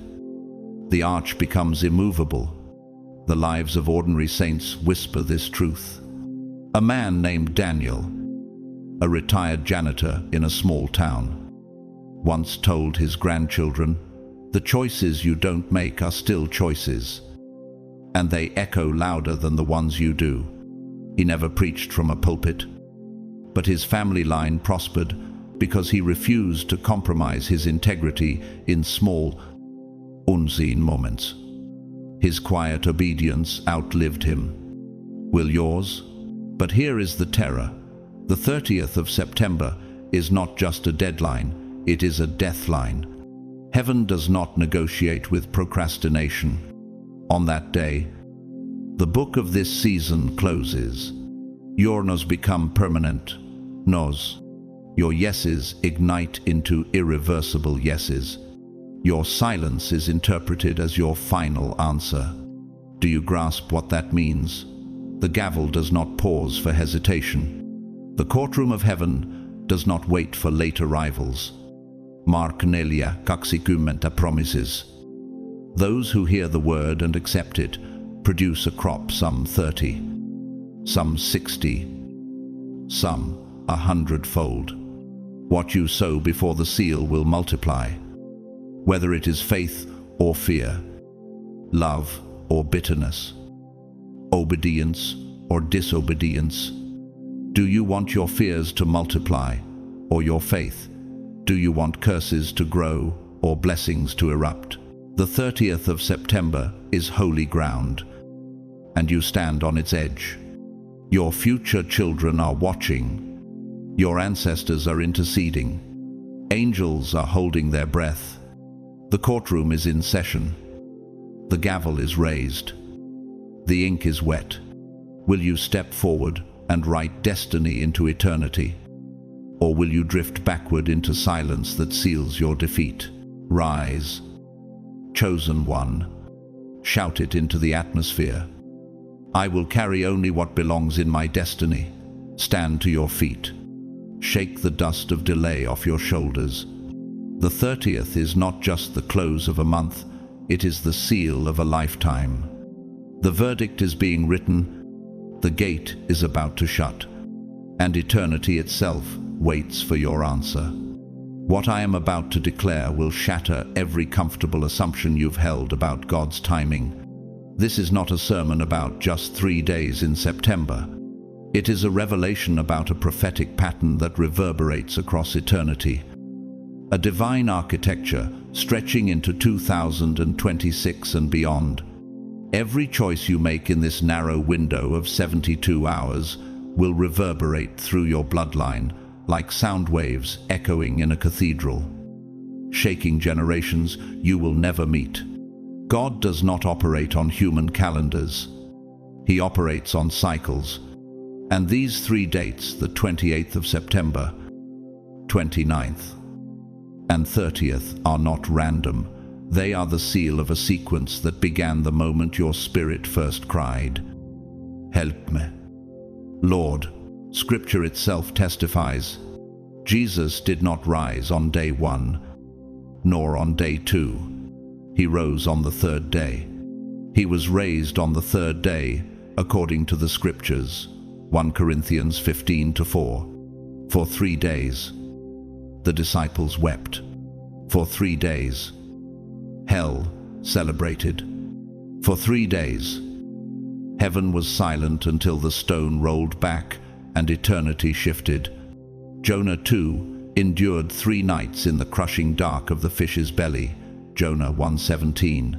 the arch becomes immovable. The lives of ordinary saints whisper this truth. A man named Daniel, a retired janitor in a small town, once told his grandchildren, "The choices you don't make are still choices, and they echo louder than the ones you do." He never preached from a pulpit, but his family line prospered because he refused to compromise his integrity in small, unseen moments. His quiet obedience outlived him. Will yours? But here is the terror. The 30th of September is not just a deadline, it is a death line. Heaven does not negotiate with procrastination. On that day, the book of this season closes. Your no's become permanent no's. Your yeses ignite into irreversible yeses. Your silence is interpreted as your final answer. Do you grasp what that means? The gavel does not pause for hesitation. The courtroom of heaven does not wait for late arrivals. Mark nelia kaxicumenta promises. Those who hear the word and accept it produce a crop, some 30, some 60, some 100-fold. What you sow before the seal will multiply. Whether it is faith or fear, love or bitterness, obedience or disobedience. Do you want your fears to multiply or your faith? Do you want curses to grow or blessings to erupt? The 30th of September is holy ground, and you stand on its edge. Your future children are watching. Your ancestors are interceding. Angels are holding their breath. The courtroom is in session. The gavel is raised. The ink is wet. Will you step forward and write destiny into eternity? Or will you drift backward into silence that seals your defeat? Rise, chosen one. Shout it into the atmosphere. I will carry only what belongs in my destiny. Stand to your feet. Shake the dust of delay off your shoulders. The 30th is not just the close of a month, it is the seal of a lifetime. The verdict is being written, the gate is about to shut, and eternity itself waits for your answer. What I am about to declare will shatter every comfortable assumption you've held about God's timing. This is not a sermon about just 3 days in September. It is a revelation about a prophetic pattern that reverberates across eternity. A divine architecture stretching into 2026 and beyond. Every choice you make in this narrow window of 72 hours will reverberate through your bloodline like sound waves echoing in a cathedral, shaking generations you will never meet. God does not operate on human calendars. He operates on cycles, and these 3 dates, the 28th of September, 29th, and 30th, are not random. They are the seal of a sequence that began the moment your spirit first cried, "Help me." Lord, Scripture itself testifies, Jesus did not rise on day 1, nor on day 2. He rose on the 3rd day. He was raised on the 3rd day, according to the Scriptures, 1 Corinthians 15-4. For 3 days, the disciples wept. For 3 days, hell celebrated. For 3 days, heaven was silent until the stone rolled back and eternity shifted. Jonah too endured 3 nights in the crushing dark of the fish's belly, Jonah 1:17.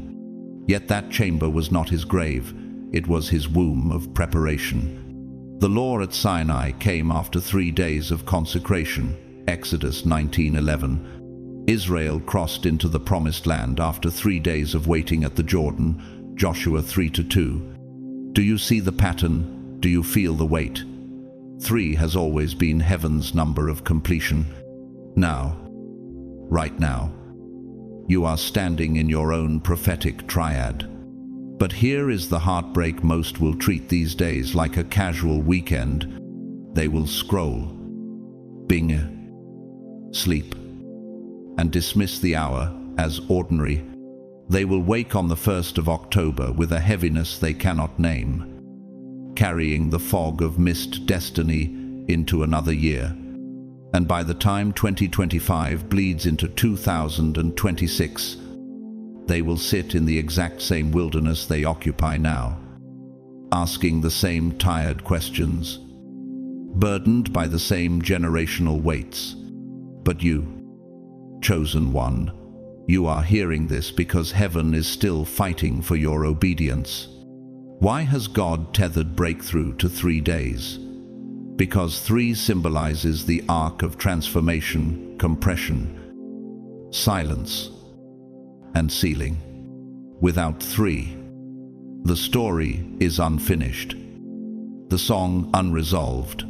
Yet that chamber was not his grave, it was his womb of preparation. The law at Sinai came after 3 days of consecration, Exodus 19:11. Israel crossed into the promised land after 3 days of waiting at the Jordan, Joshua 3:2. Do you see the pattern? Do you feel the weight? 3 has always been heaven's number of completion. Now, right now, you are standing in your own prophetic triad. But here is the heartbreak: most will treat these days like a casual weekend. They will scroll, bing, sleep, and dismiss the hour as ordinary. They will wake on the 1st of October with a heaviness they cannot name, carrying the fog of missed destiny into another year. And by the time 2025 bleeds into 2026, they will sit in the exact same wilderness they occupy now, asking the same tired questions, burdened by the same generational weights. But you, chosen one, you are hearing this because heaven is still fighting for your obedience. Why has God tethered breakthrough to 3 days? Because 3 symbolizes the arc of transformation, compression, silence, and sealing. Without 3, the story is unfinished, the song unresolved.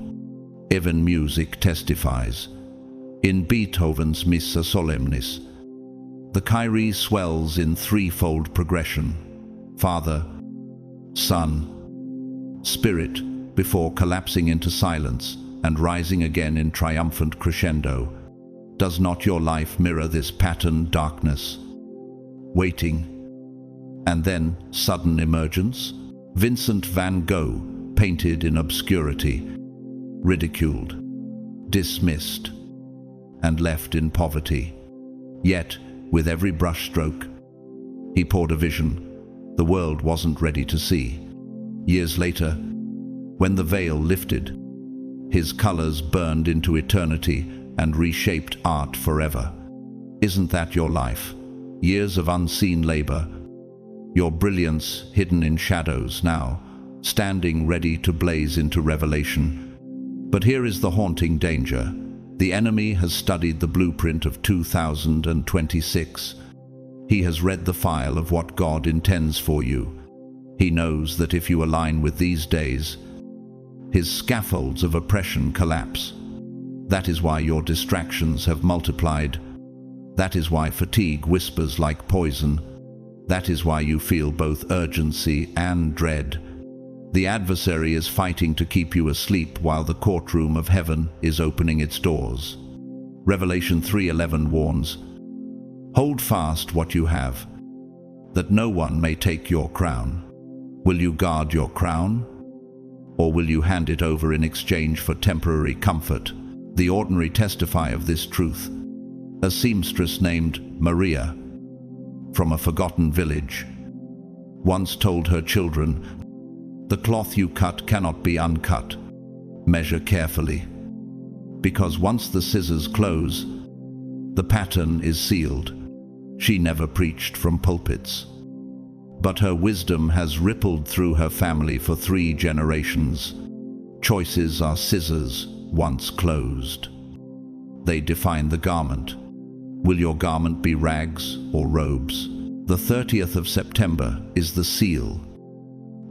Even music testifies. In Beethoven's Missa Solemnis, the Kyrie swells in 3-fold progression: Father, Son, Spirit, before collapsing into silence and rising again in triumphant crescendo. Does not your life mirror this pattern? Darkness, waiting, and then sudden emergence? Vincent van Gogh painted in obscurity, ridiculed, dismissed, and left in poverty. Yet, with every brushstroke, he poured a vision the world wasn't ready to see. Years later, when the veil lifted, his colors burned into eternity and reshaped art forever. Isn't that your life? Years of unseen labor, your brilliance hidden in shadows now, standing ready to blaze into revelation. But here is the haunting danger. The enemy has studied the blueprint of 2026. He has read the file of what God intends for you. He knows that if you align with these days, his scaffolds of oppression collapse. That is why your distractions have multiplied. That is why fatigue whispers like poison. That is why you feel both urgency and dread. The adversary is fighting to keep you asleep while the courtroom of heaven is opening its doors. Revelation 3:11 warns, "Hold fast what you have, that no one may take your crown." Will you guard your crown? Or will you hand it over in exchange for temporary comfort? The ordinary testify of this truth. A seamstress named Maria, from a forgotten village, once told her children, "The cloth you cut cannot be uncut. Measure carefully. Because once the scissors close, the pattern is sealed." She never preached from pulpits, but her wisdom has rippled through her family for 3 generations. Choices are scissors once closed. They define the garment. Will your garment be rags or robes? The 30th of September is the seal.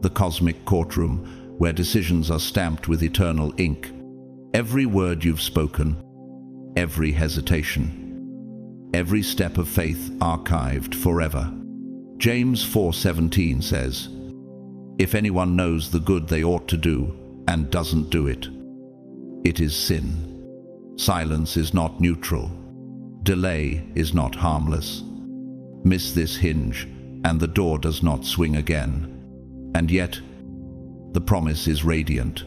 the cosmic courtroom where decisions are stamped with eternal ink. Every word you've spoken, every hesitation, every step of faith archived forever. James 4:17 says, "If anyone knows the good they ought to do and doesn't do it, it is sin." Silence is not neutral. Delay is not harmless. Miss this hinge, and the door does not swing again. And yet, the promise is radiant.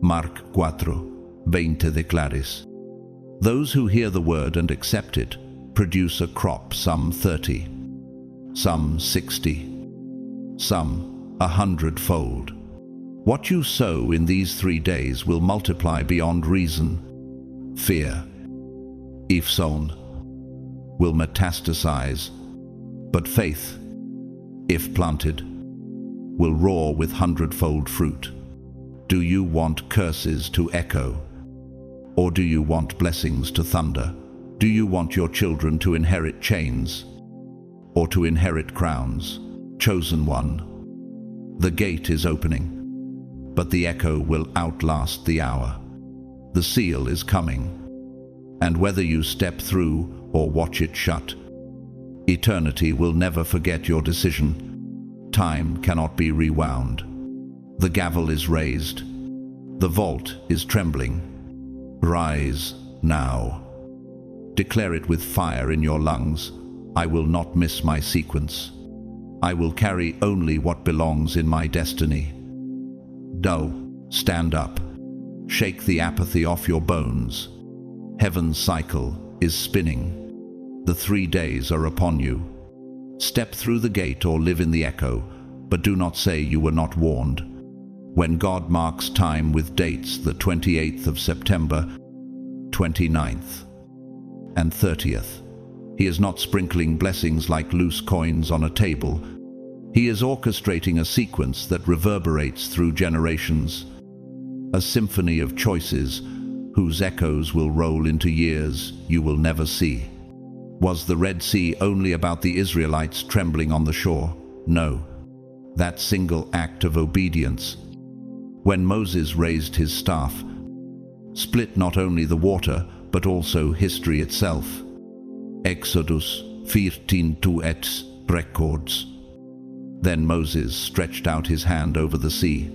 Mark 4:20 declares, "Those who hear the word and accept it produce a crop, some 30, some 60, some 100-fold." What you sow in these 3 days will multiply beyond reason. Fear, if sown, will metastasize, but faith, if planted, will roar with 100-fold fruit. Do you want curses to echo, or do you want blessings to thunder? Do you want your children to inherit chains, or to inherit crowns? Chosen one, the gate is opening, but the echo will outlast the hour. The seal is coming, and whether you step through or watch it shut, eternity will never forget your decision. Time cannot be rewound. The gavel is raised. The vault is trembling. Rise now. Declare it with fire in your lungs. I will not miss my sequence. I will carry only what belongs in my destiny. Dull, stand up. Shake the apathy off your bones. Heaven's cycle is spinning. The 3 days are upon you. Step through the gate or live in the echo, but do not say you were not warned. When God marks time with dates, the 28th of September, 29th, and 30th, He is not sprinkling blessings like loose coins on a table. He is orchestrating a sequence that reverberates through generations, a symphony of choices whose echoes will roll into years you will never see. Was the Red Sea only about the Israelites trembling on the shore? No. That single act of obedience, when Moses raised his staff, split not only the water, but also history itself. Exodus 14:2 records. Then Moses stretched out his hand over the sea,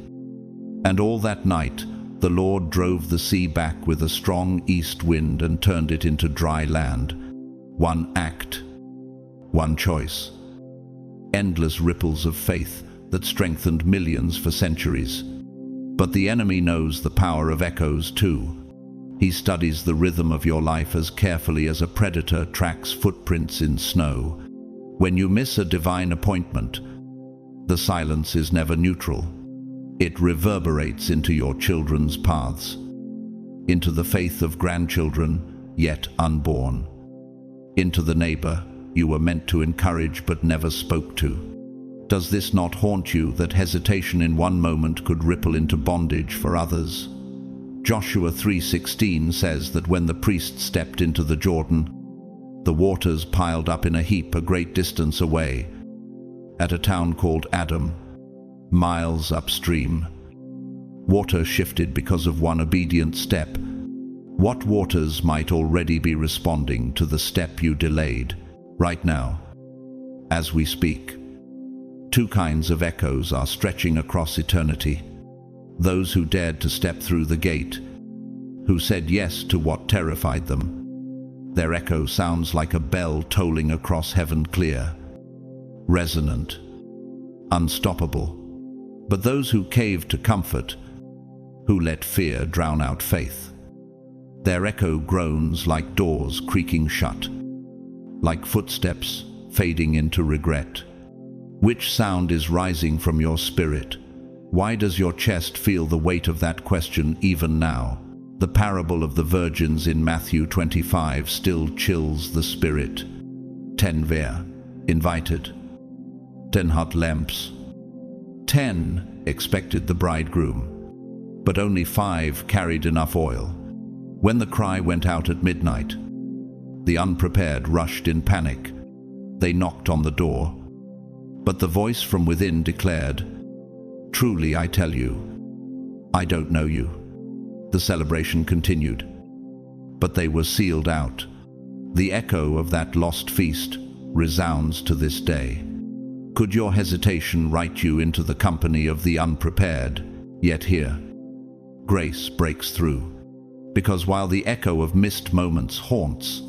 and all that night the Lord drove the sea back with a strong east wind and turned it into dry land. One act, one choice. Endless ripples of faith that strengthened millions for centuries. But the enemy knows the power of echoes too. He studies the rhythm of your life as carefully as a predator tracks footprints in snow. When you miss a divine appointment, the silence is never neutral. It reverberates into your children's paths, into the faith of grandchildren yet unborn, into the neighbor you were meant to encourage but never spoke to. Does this not haunt you, that hesitation in one moment could ripple into bondage for others? Joshua 3:16 says that when the priest stepped into the Jordan, the waters piled up in a heap a great distance away, at a town called Adam, miles upstream. Water shifted because of one obedient step. What waters might already be responding to the step you delayed right now, as we speak? 2 kinds of echoes are stretching across eternity. Those who dared to step through the gate, who said yes to what terrified them. Their echo sounds like a bell tolling across heaven, clear, resonant, unstoppable. But those who caved to comfort, who let fear drown out faith, their echo groans like doors creaking shut, like footsteps fading into regret. Which sound is rising from your spirit? Why does your chest feel the weight of that question even now? The parable of the virgins in Matthew 25 still chills the spirit. 10 were invited. 10 hot lamps. 10 expected the bridegroom, but only 5 carried enough oil. When the cry went out at midnight, the unprepared rushed in panic. They knocked on the door, but the voice from within declared, Truly I tell you, I don't know you." The celebration continued, but they were sealed out. The echo of that lost feast resounds to this day. Could your hesitation write you into the company of the unprepared? Yet here, grace breaks through, because while the echo of missed moments haunts,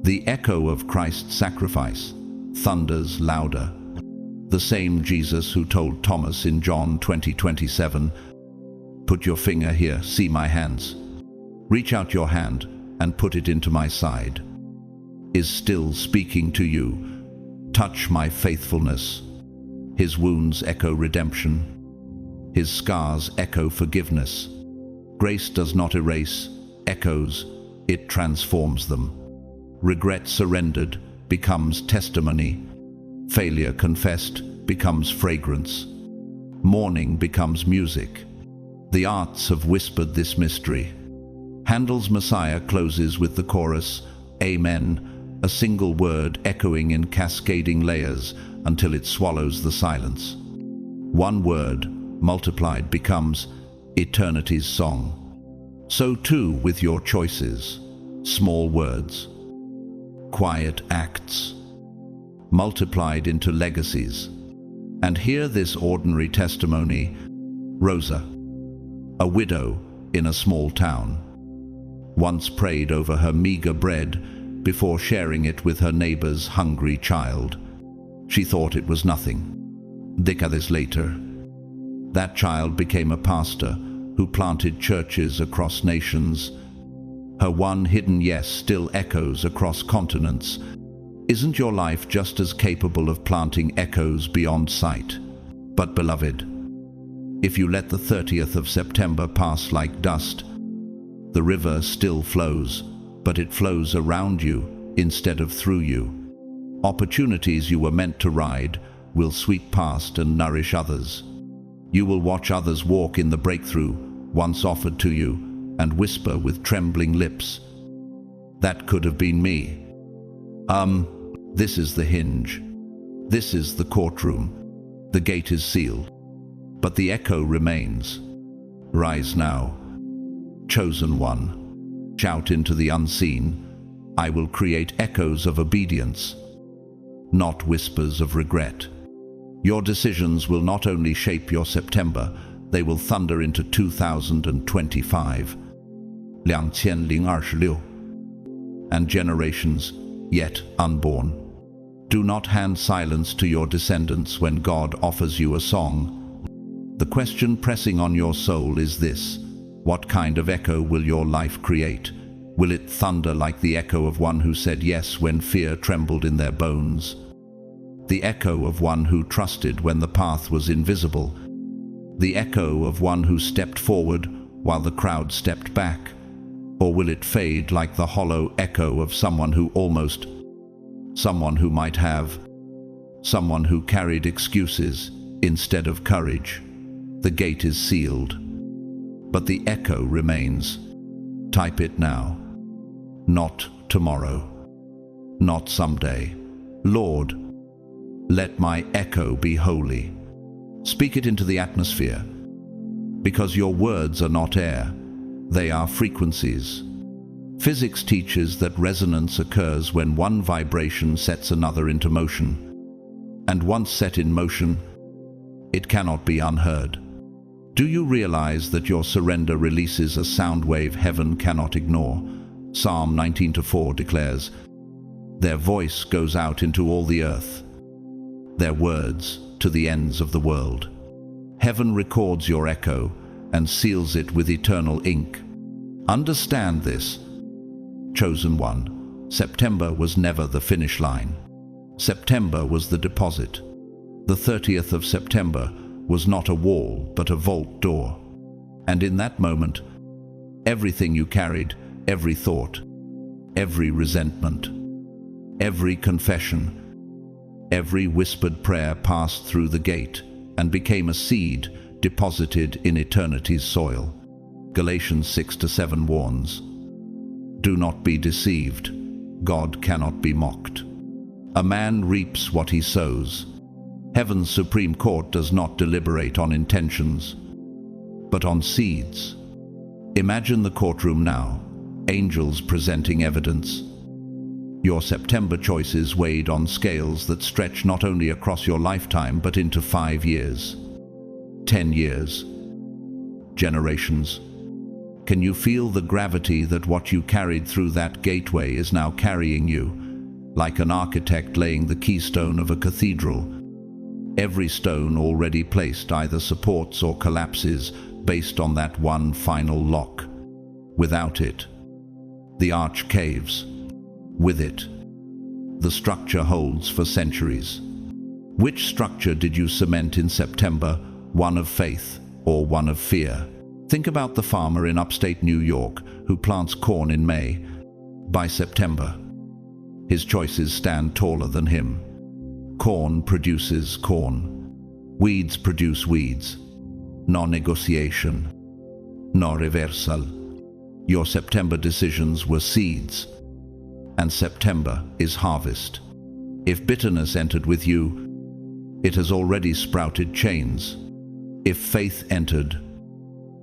the echo of Christ's sacrifice thunders louder. The same Jesus who told Thomas in John 20:27, "Put your finger here, see my hands. Reach out your hand and put it into my side," is still speaking to you. Touch my faithfulness. His wounds echo redemption. His scars echo forgiveness. Grace does not erase echoes, it transforms them. Regret surrendered becomes testimony. Failure confessed becomes fragrance. Mourning becomes music. The arts have whispered this mystery. Handel's Messiah closes with the chorus, "Amen," a single word echoing in cascading layers until it swallows the silence. One word, multiplied, becomes eternity's song. So too with your choices, small words, quiet acts, multiplied into legacies. And hear this ordinary testimony. Rosa, a widow in a small town, once prayed over her meager bread before sharing it with her neighbor's hungry child. She thought it was nothing. Decades later, that child became a pastor who planted churches across nations. Her one hidden yes still echoes across continents. Isn't your life just as capable of planting echoes beyond sight? But beloved, if you let the 30th of September pass like dust, the river still flows, but it flows around you instead of through you. Opportunities you were meant to ride will sweep past and nourish others. You will watch others walk in the breakthrough once offered to you and whisper with trembling lips, "That could have been me." This is the hinge. This is the courtroom. The gate is sealed, but the echo remains. Rise now, chosen one. Shout into the unseen. I will create echoes of obedience, not whispers of regret. Your decisions will not only shape your September, they will thunder into 2025. 2026. And generations yet unborn. Do not hand silence to your descendants when God offers you a song. The question pressing on your soul is this: what kind of echo will your life create? Will it thunder like the echo of one who said yes when fear trembled in their bones? The echo of one who trusted when the path was invisible? The echo of one who stepped forward while the crowd stepped back? Or will it fade like the hollow echo of someone who almost, someone who might have, someone who carried excuses instead of courage? The gate is sealed, but the echo remains. Type it now. Not tomorrow. Not someday. Lord, let my echo be holy. Speak it into the atmosphere, because your words are not air, they are frequencies. Physics teaches that resonance occurs when one vibration sets another into motion, and once set in motion, it cannot be unheard. Do you realize that your surrender releases a sound wave heaven cannot ignore? Psalm 19:4 declares, "Their voice goes out into all the earth, their words to the ends of the world." Heaven records your echo and seals it with eternal ink. Understand this, chosen one. September was never the finish line. September was the deposit. The 30th of September was not a wall, but a vault door. And in that moment, everything you carried, every thought, every resentment, every confession, every whispered prayer passed through the gate and became a seed deposited in eternity's soil. Galatians 6-7 warns, "Do not be deceived. God cannot be mocked. A man reaps what he sows. Heaven's Supreme Court does not deliberate on intentions, but on seeds. Imagine the courtroom now, angels presenting evidence. Your September choices weighed on scales that stretch not only across your lifetime but into 5 years, 10 years, generations. Can you feel the gravity that what you carried through that gateway is now carrying you, like an architect laying the keystone of a cathedral? Every stone already placed either supports or collapses based on that one final lock. Without it, the arch caves. With it, the structure holds for centuries. Which structure did you cement in September, one of faith or one of fear? Think about the farmer in upstate New York who plants corn in May. By September, his choices stand taller than him. Corn produces corn. Weeds produce weeds. No negotiation, no reversal. Your September decisions were seeds, and September is harvest. If bitterness entered with you, it has already sprouted chains. If faith entered,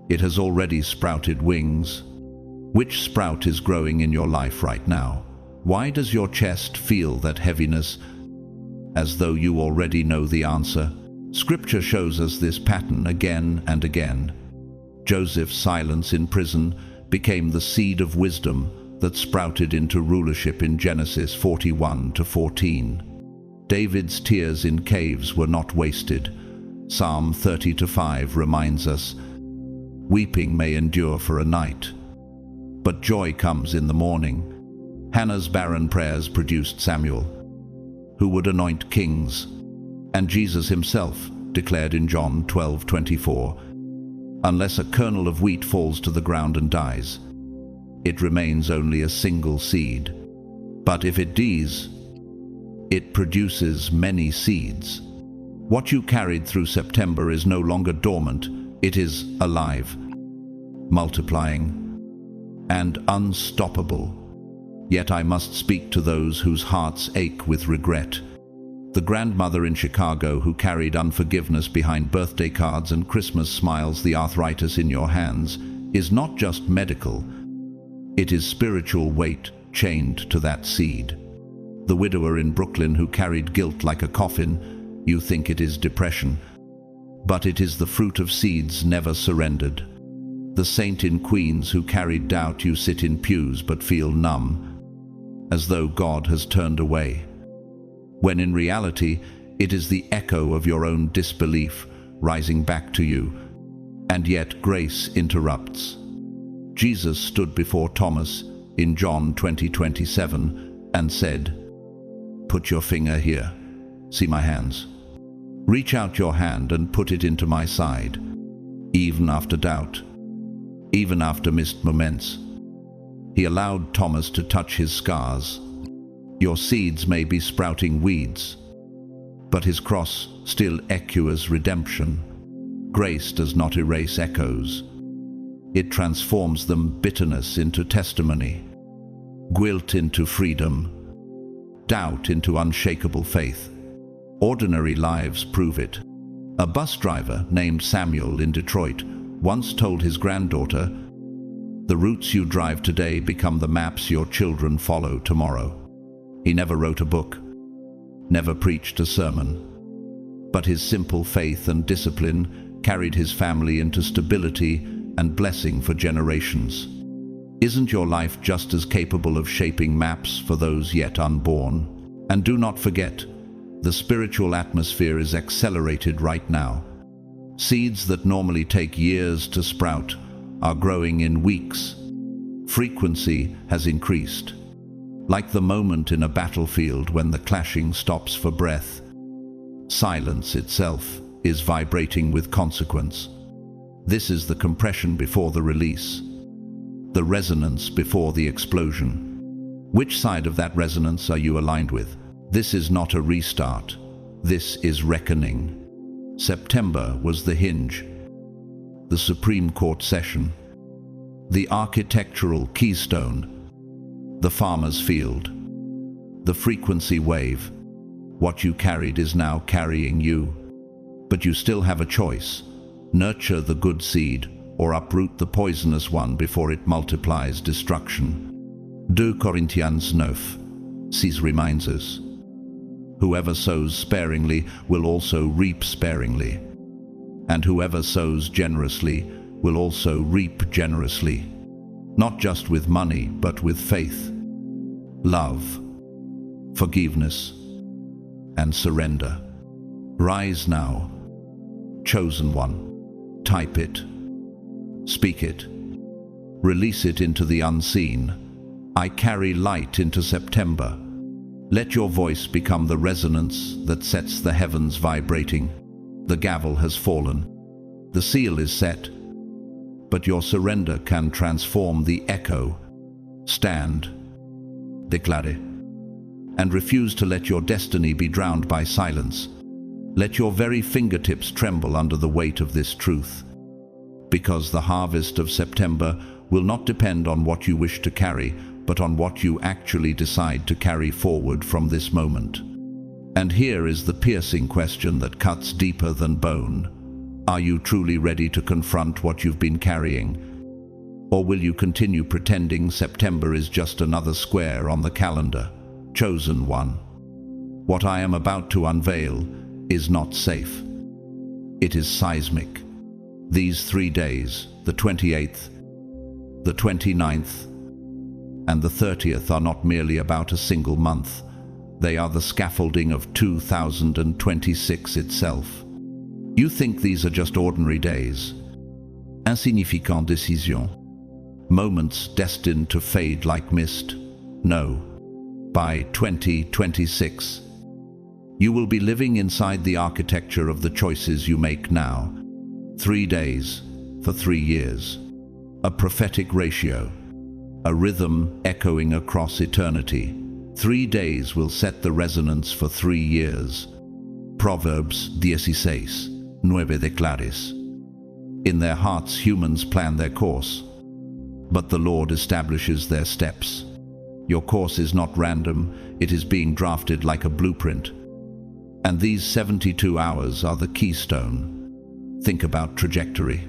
it has already sprouted wings. Which sprout is growing in your life right now? Why does your chest feel that heaviness, as though you already know the answer? Scripture shows us this pattern again and again. Joseph's silence in prison became the seed of wisdom that sprouted into rulership in Genesis 41-14. David's tears in caves were not wasted. Psalm 30-5 reminds us, "Weeping may endure for a night, but joy comes in the morning." Hannah's barren prayers produced Samuel, who would anoint kings, and Jesus himself declared in John 12:24, "Unless a kernel of wheat falls to the ground and dies, it remains only a single seed. But if it dies, it produces many seeds." What you carried through September is no longer dormant, it is alive, multiplying, and unstoppable. Yet I must speak to those whose hearts ache with regret. The grandmother in Chicago who carried unforgiveness behind birthday cards and Christmas smiles. The arthritis in your hands is not just medical, it is spiritual weight chained to that seed. The widower in Brooklyn who carried guilt like a coffin, you think it is depression, but it is the fruit of seeds never surrendered. The saint in Queens who carried doubt, you sit in pews but feel numb, as though God has turned away, when in reality it is the echo of your own disbelief rising back to you, and yet grace interrupts. Jesus stood before Thomas in John 20:27 and said, "Put your finger here, see my hands. Reach out your hand and put it into my side." Even after doubt, even after missed moments, he allowed Thomas to touch his scars. Your seeds may be sprouting weeds, but his cross still echoes redemption. Grace does not erase echoes. It transforms them, bitterness into testimony, guilt into freedom, doubt into unshakable faith. Ordinary lives prove it. A bus driver named Samuel in Detroit once told his granddaughter, "The routes you drive today become the maps your children follow tomorrow." He never wrote a book, never preached a sermon, but his simple faith and discipline carried his family into stability and blessing for generations. Isn't your life just as capable of shaping maps for those yet unborn? And do not forget, the spiritual atmosphere is accelerated right now. Seeds that normally take years to sprout are growing in weeks. Frequency has increased. Like the moment in a battlefield when the clashing stops for breath, silence itself is vibrating with consequence. This is the compression before the release, the resonance before the explosion. Which side of that resonance are you aligned with? This is not a restart. This is reckoning. September was the hinge, the Supreme Court session, the architectural keystone, the farmer's field, the frequency wave, What you carried is now carrying you. But you still have a choice. Nurture the good seed, or uproot the poisonous one before it multiplies destruction. 2 Corinthians 9, 6 reminds us. Whoever sows sparingly will also reap sparingly, and whoever sows generously will also reap generously, not just with money, but with faith, love, forgiveness, and surrender. Rise now, chosen one. Type it, speak it, release it into the unseen. I carry light into September. Let your voice become the resonance that sets the heavens vibrating. The gavel has fallen. The seal is set. But your surrender can transform the echo. Stand, declare, and refuse to let your destiny be drowned by silence. Let your very fingertips tremble under the weight of this truth. Because the harvest of September will not depend on what you wish to carry, but on what you actually decide to carry forward from this moment. And here is the piercing question that cuts deeper than bone. Are you truly ready to confront what you've been carrying? Or will you continue pretending September is just another square on the calendar? Chosen one. What I am about to unveil is not safe. It is seismic. These 3 days, the 28th, the 29th, and the 30th, are not merely about a single month. They are the scaffolding of 2026 itself. You think these are just ordinary days, insignificant décisions, moments destined to fade like mist. No. By 2026, you will be living inside the architecture of the choices you make now. 3 days for 3 years. A prophetic ratio. A rhythm echoing across eternity. 3 days will set the resonance for 3 years. Proverbs 16, 9 declares. In their hearts humans plan their course, but the Lord establishes their steps. Your course is not random, it is being drafted like a blueprint. And these 72 hours are the keystone. Think about trajectory.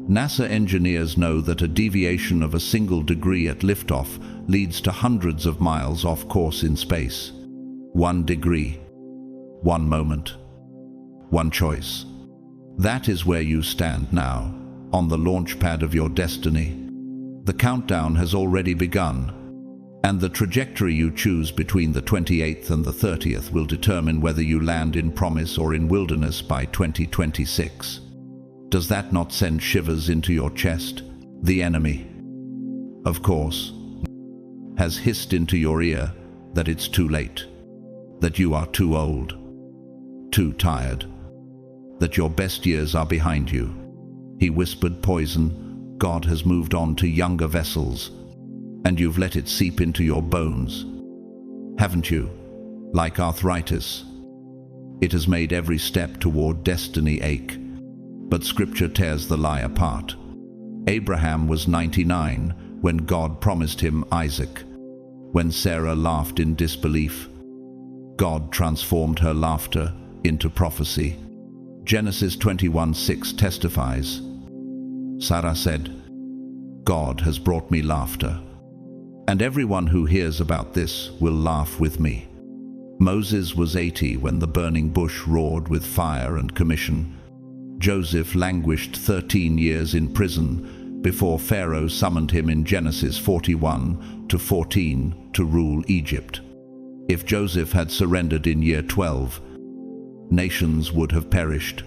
NASA engineers know that a deviation of a single degree at liftoff leads to hundreds of miles off course in space. 1 degree, 1 moment, 1 choice. That is where you stand now, on the launch pad of your destiny. The countdown has already begun, and the trajectory you choose between the 28th and the 30th will determine whether you land in promise or in wilderness by 2026. Does that not send shivers into your chest? The enemy, of course, has hissed into your ear that it's too late, that you are too old, too tired, that your best years are behind you. He whispered poison. God has moved on to younger vessels, and you've let it seep into your bones. Haven't you? Like arthritis. It has made every step toward destiny ache. But Scripture tears the lie apart. Abraham was 99 when God promised him Isaac. When Sarah laughed in disbelief, God transformed her laughter into prophecy. Genesis 21:6 testifies. Sarah said, God has brought me laughter, and everyone who hears about this will laugh with me. Moses was 80 when the burning bush roared with fire and commission. Joseph languished 13 years in prison before Pharaoh summoned him in Genesis 41-14 to rule Egypt. If Joseph had surrendered in year 12, nations would have perished.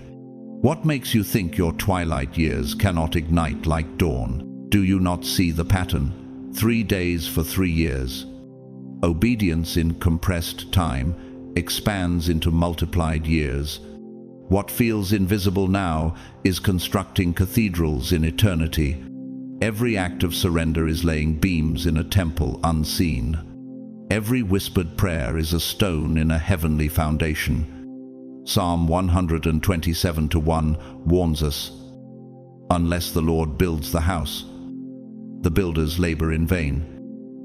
What makes you think your twilight years cannot ignite like dawn? Do you not see the pattern? 3 days for 3 years. Obedience in compressed time expands into multiplied years. What feels invisible now is constructing cathedrals in eternity. Every act of surrender is laying beams in a temple unseen. Every whispered prayer is a stone in a heavenly foundation. Psalm 127:1 warns us, unless the Lord builds the house, the builders labor in vain.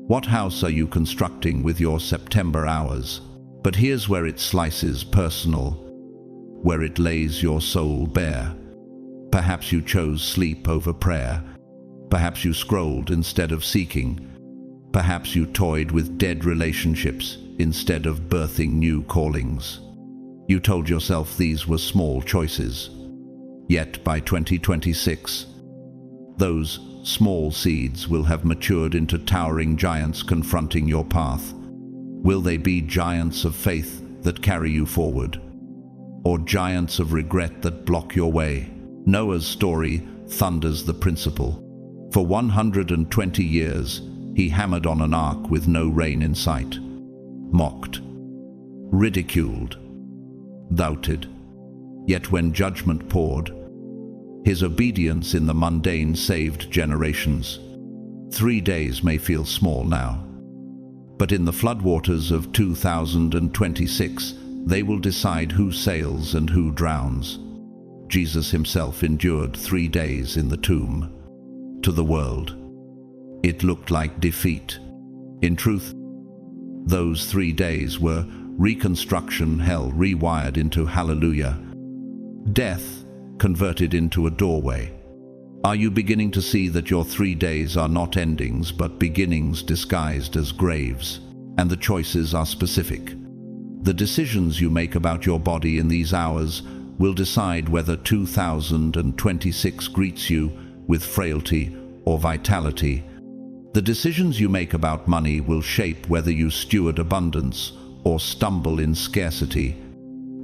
What house are you constructing with your September hours? But here's where it slices personal, where it lays your soul bare. Perhaps you chose sleep over prayer. Perhaps you scrolled instead of seeking. Perhaps you toyed with dead relationships instead of birthing new callings. You told yourself these were small choices. Yet by 2026, those small seeds will have matured into towering giants confronting your path. Will they be giants of faith that carry you forward, or giants of regret that block your way? Noah's story thunders the principle. For 120 years, he hammered on an ark with no rain in sight, mocked, ridiculed, doubted. Yet when judgment poured, his obedience in the mundane saved generations. 3 days may feel small now, but in the floodwaters of 2026, they will decide who sails and who drowns. Jesus himself endured 3 days in the tomb. To the world, it looked like defeat. In truth, those 3 days were reconstruction, hell rewired into hallelujah, death converted into a doorway. Are you beginning to see that your 3 days are not endings but beginnings disguised as graves? And the choices are specific. The decisions you make about your body in these hours will decide whether 2026 greets you with frailty or vitality. The decisions you make about money will shape whether you steward abundance or stumble in scarcity.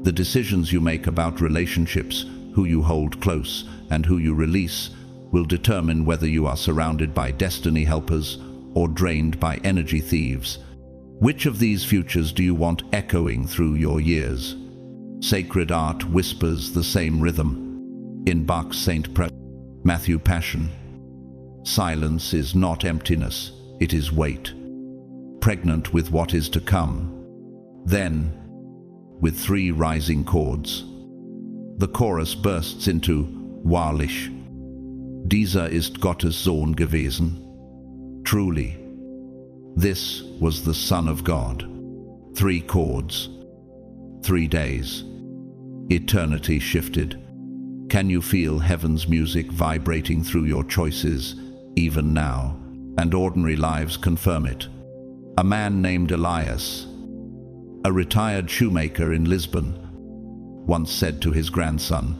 The decisions you make about relationships, who you hold close and who you release, will determine whether you are surrounded by destiny helpers or drained by energy thieves. Which of these futures do you want echoing through your years? Sacred art whispers the same rhythm. In Bach's Saint Matthew Passion, silence is not emptiness, it is weight, pregnant with what is to come. Then, with 3 rising chords, the chorus bursts into Wahrlich, dieser ist Gottes Sohn gewesen. Truly, this was the Son of God. 3 chords, 3 days. Eternity shifted. Can you feel heaven's music vibrating through your choices, even now? And ordinary lives confirm it. A man named Elias, a retired shoemaker in Lisbon, once said to his grandson,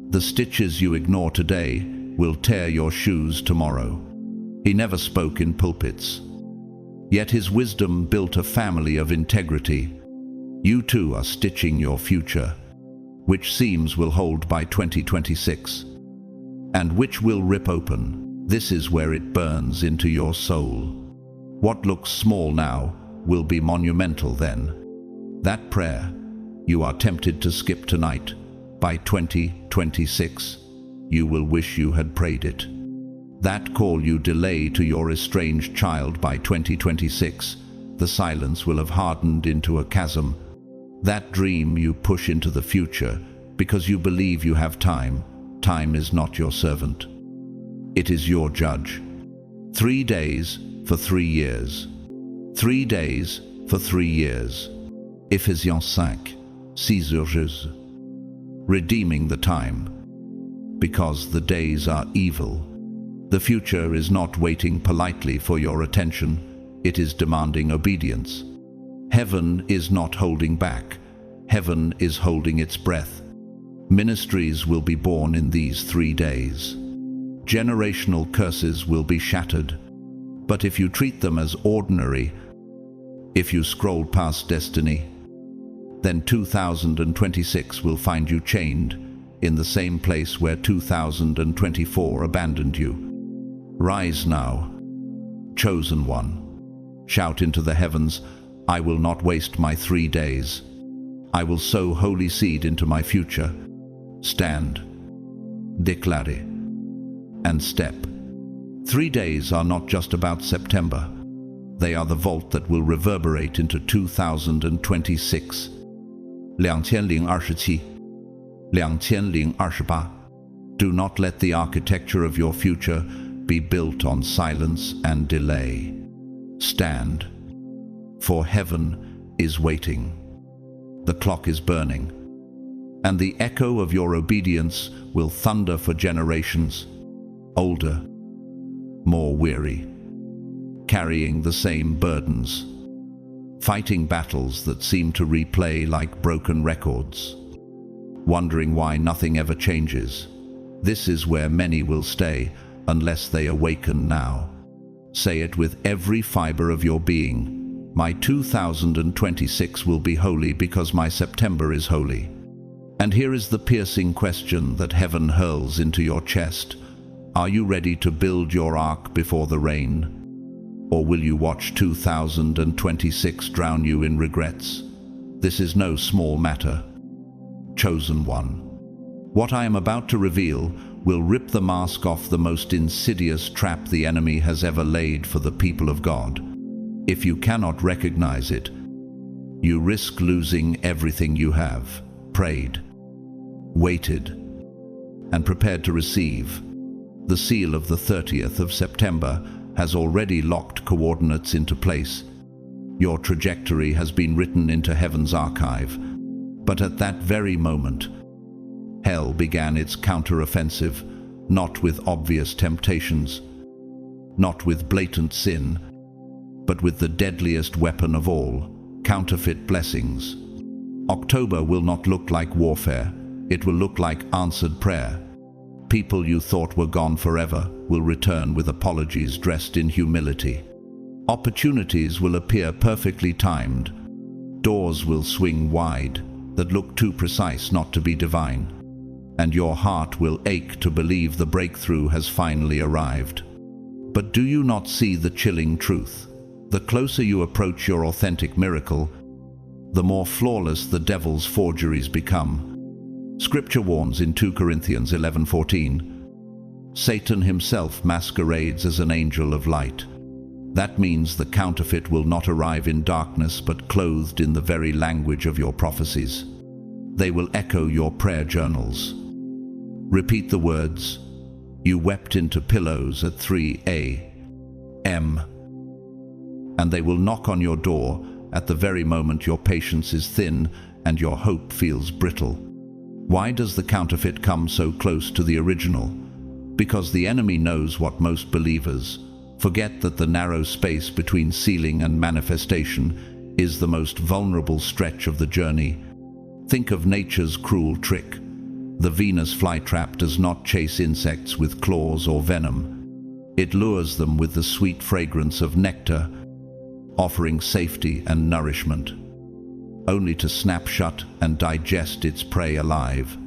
"The stitches you ignore today will tear your shoes tomorrow." He never spoke in pulpits, yet his wisdom built a family of integrity. You too are stitching your future. Which seams will hold by 2026? And which will rip open? This is where it burns into your soul. What looks small now will be monumental then. That prayer you are tempted to skip tonight, by 2026, you will wish you had prayed it. That call you delay to your estranged child, by 2026, the silence will have hardened into a chasm. That dream you push into the future because you believe you have time, time is not your servant. It is your judge. 3 days for 3 years. 3 days for 3 years. Ephésiens 5, 6 heures. Redeeming the time. Because the days are evil. The future is not waiting politely for your attention, it is demanding obedience. Heaven is not holding back. Heaven is holding its breath. Ministries will be born in these 3 days. Generational curses will be shattered. But if you treat them as ordinary, if you scroll past destiny, then 2026 will find you chained in the same place where 2024 abandoned you. Rise now, chosen one. Shout into the heavens, I will not waste my 3 days. I will sow holy seed into my future. Stand, declare, and step. 3 days are not just about September. They are the vault that will reverberate into 2026. 2027. 2028. Do not let the architecture of your future be built on silence and delay. Stand, for heaven is waiting. The clock is burning, and the echo of your obedience will thunder for generations, older, more weary, carrying the same burdens, fighting battles that seem to replay like broken records, wondering why nothing ever changes. This is where many will stay unless they awaken now. Say it with every fiber of your being. My 2026 will be holy because my September is holy. And here is the piercing question that heaven hurls into your chest. Are you ready to build your ark before the rain? Or will you watch 2026 drown you in regrets? This is no small matter. Chosen one. What I am about to reveal will rip the mask off the most insidious trap the enemy has ever laid for the people of God. If you cannot recognize it, you risk losing everything you have prayed, waited, and prepared to receive. The seal of the 30th of September has already locked coordinates into place. Your trajectory has been written into heaven's archive. But at that very moment, hell began its counter-offensive, not with obvious temptations, not with blatant sin, but with the deadliest weapon of all, counterfeit blessings. October will not look like warfare. It will look like answered prayer. People you thought were gone forever will return with apologies dressed in humility. Opportunities will appear perfectly timed. Doors will swing wide that look too precise not to be divine. And your heart will ache to believe the breakthrough has finally arrived. But do you not see the chilling truth? The closer you approach your authentic miracle, the more flawless the devil's forgeries become. Scripture warns in 2 Corinthians 11:14, Satan himself masquerades as an angel of light. That means the counterfeit will not arrive in darkness but clothed in the very language of your prophecies. They will echo your prayer journals. Repeat the words, "You wept into pillows at 3 a.m." And they will knock on your door at the very moment your patience is thin and your hope feels brittle. Why does the counterfeit come so close to the original? Because the enemy knows what most believers forget, that the narrow space between sealing and manifestation is the most vulnerable stretch of the journey. Think of nature's cruel trick. The Venus flytrap does not chase insects with claws or venom. It lures them with the sweet fragrance of nectar, offering safety and nourishment, only to snap shut and digest its prey alive.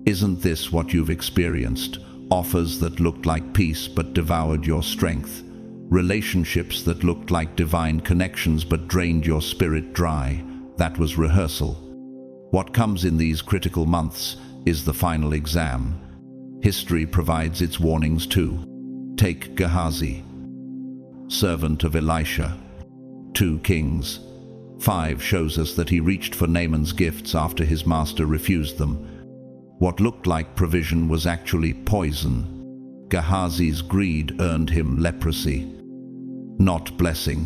Isn't this what you've experienced? Offers that looked like peace but devoured your strength. Relationships that looked like divine connections but drained your spirit dry. That was rehearsal. What comes in these critical months is the final exam. History provides its warnings too. Take Gehazi, servant of Elisha. 2 Kings 5 shows us that he reached for Naaman's gifts after his master refused them. What looked like provision was actually poison. Gehazi's greed earned him leprosy, not blessing.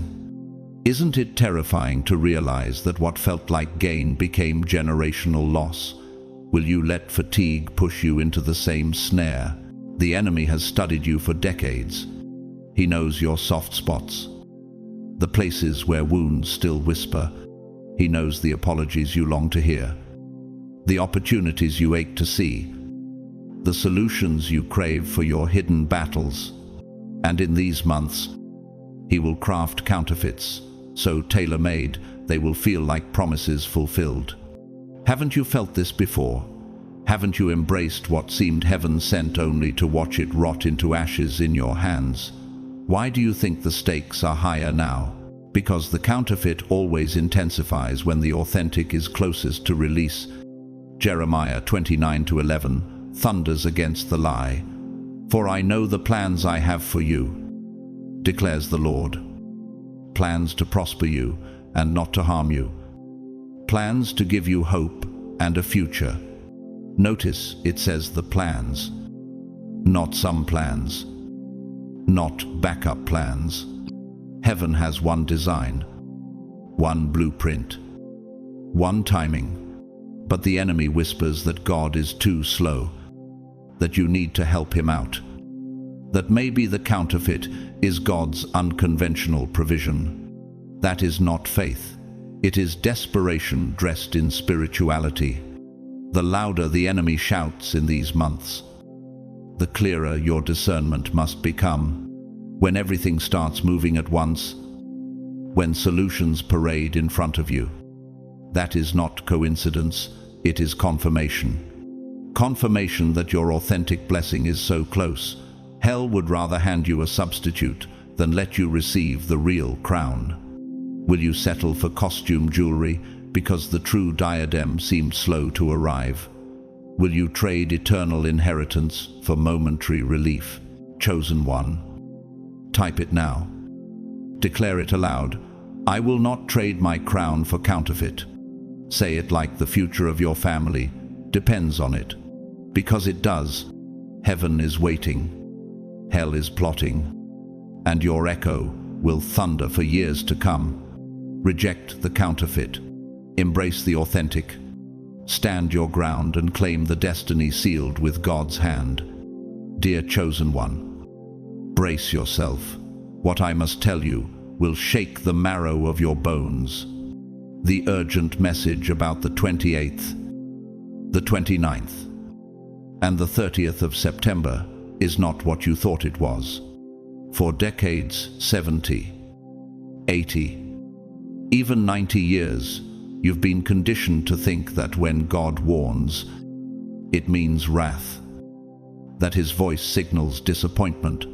Isn't it terrifying to realize that what felt like gain became generational loss? Will you let fatigue push you into the same snare? The enemy has studied you for decades. He knows your soft spots, the places where wounds still whisper. He knows the apologies you long to hear, the opportunities you ache to see, the solutions you crave for your hidden battles. And in these months, he will craft counterfeits, so tailor-made they will feel like promises fulfilled. Haven't you felt this before? Haven't you embraced what seemed heaven-sent only to watch it rot into ashes in your hands? Why do you think the stakes are higher now? Because the counterfeit always intensifies when the authentic is closest to release. Jeremiah 29:11 thunders against the lie. For I know the plans I have for you, declares the Lord. Plans to prosper you and not to harm you. Plans to give you hope and a future. Notice it says the plans, not some plans, not backup plans. Heaven has one design, one blueprint, one timing. But the enemy whispers that God is too slow, that you need to help him out, that maybe the counterfeit is God's unconventional provision. That is not faith. It is desperation dressed in spirituality. The louder the enemy shouts in these months, the clearer your discernment must become. When everything starts moving at once, when solutions parade in front of you, that is not coincidence, it is confirmation. Confirmation that your authentic blessing is so close. Hell would rather hand you a substitute than let you receive the real crown. Will you settle for costume jewelry because the true diadem seemed slow to arrive? Will you trade eternal inheritance for momentary relief? Chosen one. Type it now. Declare it aloud. I will not trade my crown for counterfeit. Say it like the future of your family depends on it. Because it does. Heaven is waiting. Hell is plotting. And your echo will thunder for years to come. Reject the counterfeit. Embrace the authentic. Stand your ground and claim the destiny sealed with God's hand. Dear chosen one, brace yourself. What I must tell you will shake the marrow of your bones. The urgent message about the 28th, the 29th, and the 30th of September is not what you thought it was. For decades, 70, 80, even 90 years, you've been conditioned to think that when God warns, it means wrath, that his voice signals disappointment,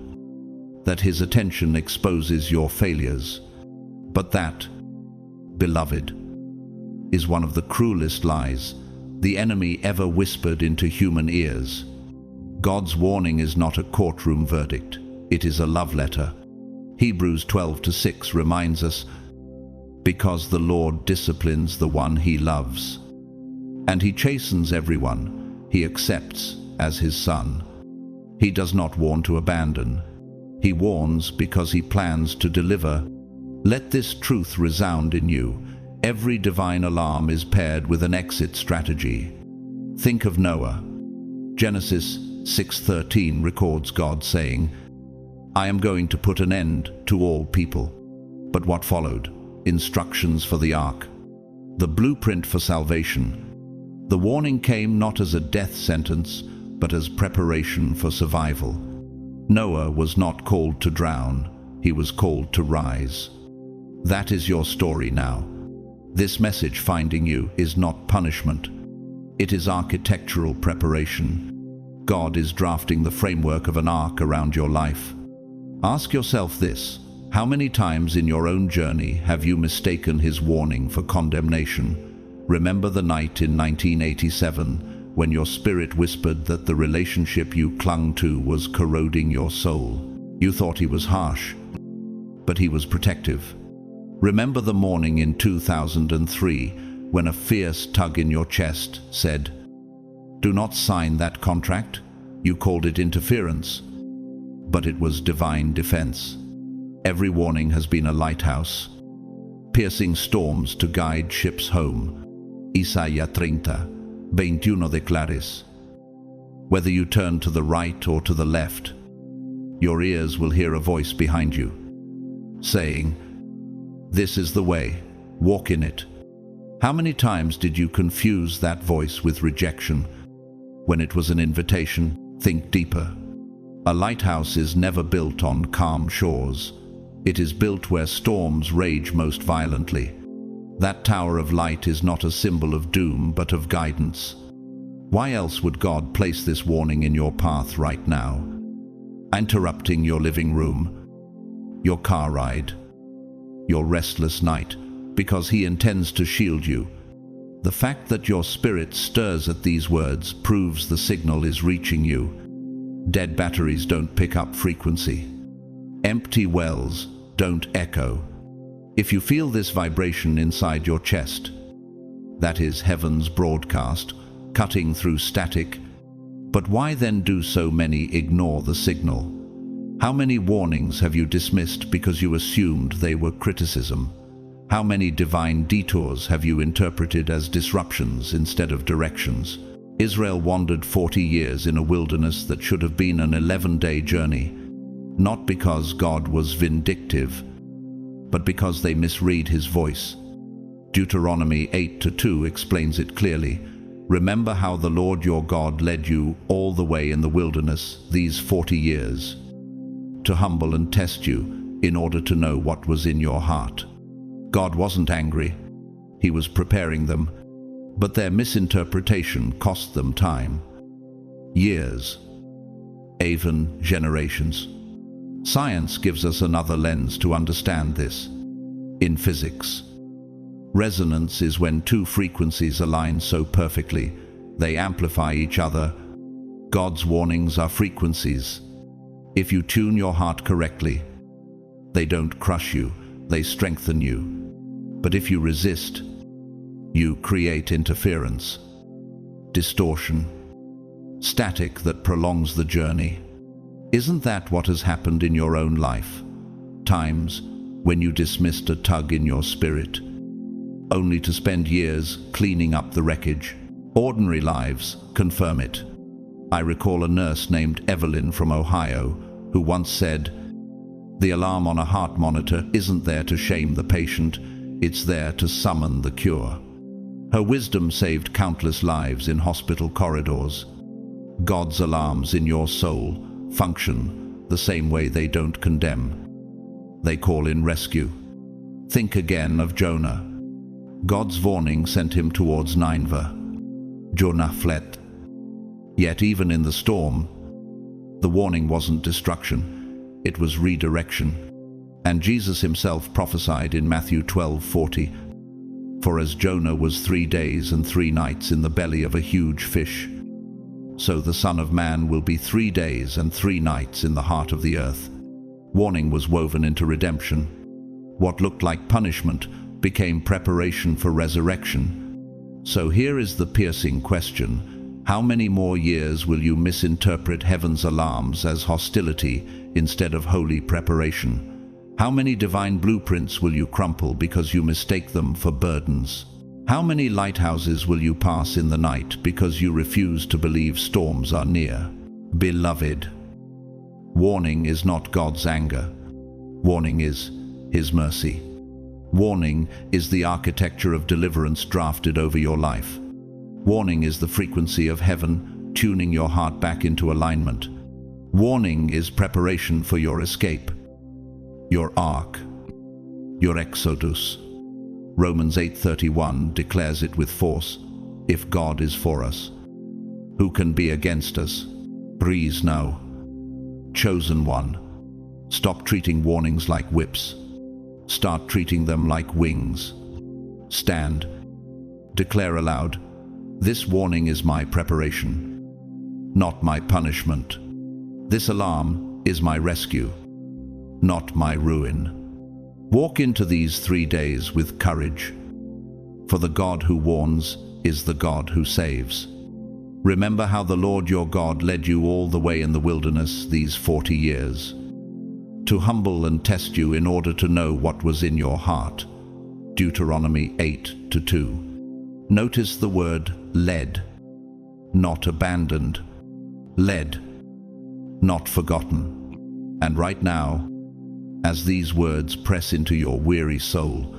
that his attention exposes your failures. But that, beloved, is one of the cruelest lies the enemy ever whispered into human ears. God's warning is not a courtroom verdict, it is a love letter. Hebrews 12:6 reminds us, because the Lord disciplines the one he loves, and he chastens everyone he accepts as his son. He does not warn to abandon. He warns because he plans to deliver. Let this truth resound in you. Every divine alarm is paired with an exit strategy. Think of Noah. Genesis 6:13 records God saying, I am going to put an end to all people. But what followed? Instructions for the ark. The blueprint for salvation. The warning came not as a death sentence, but as preparation for survival. Noah was not called to drown, he was called to rise. That is your story now. This message finding you is not punishment. It is architectural preparation. God is drafting the framework of an ark around your life. Ask yourself this: how many times in your own journey have you mistaken his warning for condemnation? Remember the night in 1987 when your spirit whispered that the relationship you clung to was corroding your soul. You thought he was harsh, but he was protective. Remember the morning in 2003 when a fierce tug in your chest said, "Do not sign that contract." You called it interference, but it was divine defense. Every warning has been a lighthouse, piercing storms to guide ships home. Isaiah 30:21 declares. Whether you turn to the right or to the left, your ears will hear a voice behind you, saying, "This is the way, walk in it." How many times did you confuse that voice with rejection when it was an invitation? Think deeper. A lighthouse is never built on calm shores. It is built where storms rage most violently. That tower of light is not a symbol of doom, but of guidance. Why else would God place this warning in your path right now? Interrupting your living room, your car ride, your restless night, because he intends to shield you. The fact that your spirit stirs at these words proves the signal is reaching you. Dead batteries don't pick up frequency. Empty wells don't echo. If you feel this vibration inside your chest, that is heaven's broadcast, cutting through static. But why then do so many ignore the signal? How many warnings have you dismissed because you assumed they were criticism? How many divine detours have you interpreted as disruptions instead of directions? Israel wandered 40 years in a wilderness that should have been an 11-day journey, not because God was vindictive, but because they misread his voice. Deuteronomy 8:2 explains it clearly. Remember how the Lord your God led you all the way in the wilderness these 40 years, to humble and test you in order to know what was in your heart. God wasn't angry. He was preparing them, but their misinterpretation cost them time, years, even generations. Science gives us another lens to understand this. In physics, resonance is when two frequencies align so perfectly they amplify each other. God's warnings are frequencies. If you tune your heart correctly, they don't crush you, they strengthen you. But if you resist, you create interference, distortion, static that prolongs the journey. Isn't that what has happened in your own life? Times when you dismissed a tug in your spirit, only to spend years cleaning up the wreckage. Ordinary lives confirm it. I recall a nurse named Evelyn from Ohio who once said, "The alarm on a heart monitor isn't there to shame the patient, it's there to summon the cure." Her wisdom saved countless lives in hospital corridors. God's alarms in your soul function the same way. They don't condemn. They call in rescue. Think again of Jonah. God's warning sent him towards Nineveh. Jonah fled. Yet even in the storm, the warning wasn't destruction, it was redirection. And Jesus himself prophesied in Matthew 12:40, "For as Jonah was 3 days and 3 nights in the belly of a huge fish, so the Son of Man will be 3 days and 3 nights in the heart of the earth." Warning was woven into redemption. What looked like punishment became preparation for resurrection. So here is the piercing question: how many more years will you misinterpret heaven's alarms as hostility instead of holy preparation? How many divine blueprints will you crumple because you mistake them for burdens? How many lighthouses will you pass in the night because you refuse to believe storms are near? Beloved, warning is not God's anger. Warning is his mercy. Warning is the architecture of deliverance drafted over your life. Warning is the frequency of heaven tuning your heart back into alignment. Warning is preparation for your escape, your ark, your exodus. Romans 8:31 declares it with force. If God is for us, who can be against us? Breathe now. Chosen one, stop treating warnings like whips. Start treating them like wings. Stand. Declare aloud, "This warning is my preparation, not my punishment. This alarm is my rescue, not my ruin." Walk into these 3 days with courage, for the God who warns is the God who saves. Remember how the Lord your God led you all the way in the wilderness these 40 years, to humble and test you in order to know what was in your heart. Deuteronomy 8:2. Notice the word led, not abandoned. Led, not forgotten. And right now, as these words press into your weary soul,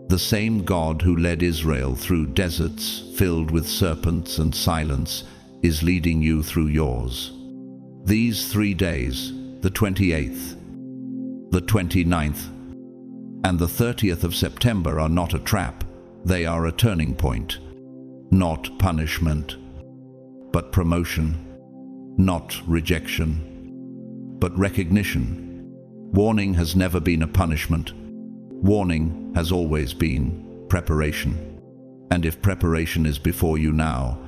the same God who led Israel through deserts filled with serpents and silence is leading you through yours. These 3 days, the 28th, the 29th, and the 30th of September are not a trap. They are a turning point. Not punishment, but promotion. Not rejection, but recognition. Warning has never been a punishment. Warning has always been preparation. And if preparation is before you now,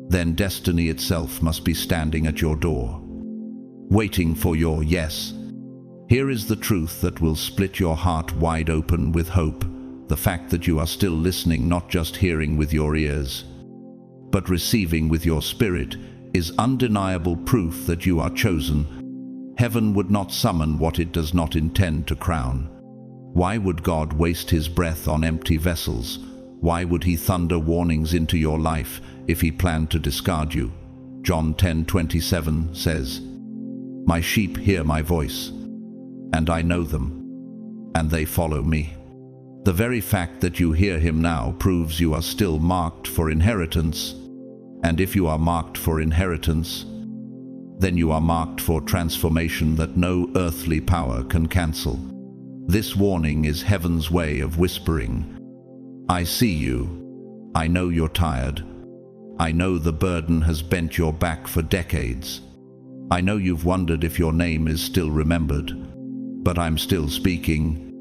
then destiny itself must be standing at your door, waiting for your yes. Here is the truth that will split your heart wide open with hope. The fact that you are still listening, not just hearing with your ears, but receiving with your spirit, is undeniable proof that you are chosen. Heaven would not summon what it does not intend to crown. Why would God waste his breath on empty vessels? Why would he thunder warnings into your life if he planned to discard you? John 10:27 says, "My sheep hear my voice, and I know them, and they follow me." The very fact that you hear him now proves you are still marked for inheritance. And if you are marked for inheritance, then you are marked for transformation that no earthly power can cancel. This warning is heaven's way of whispering, "I see you. I know you're tired. I know the burden has bent your back for decades. I know you've wondered if your name is still remembered. But I'm still speaking.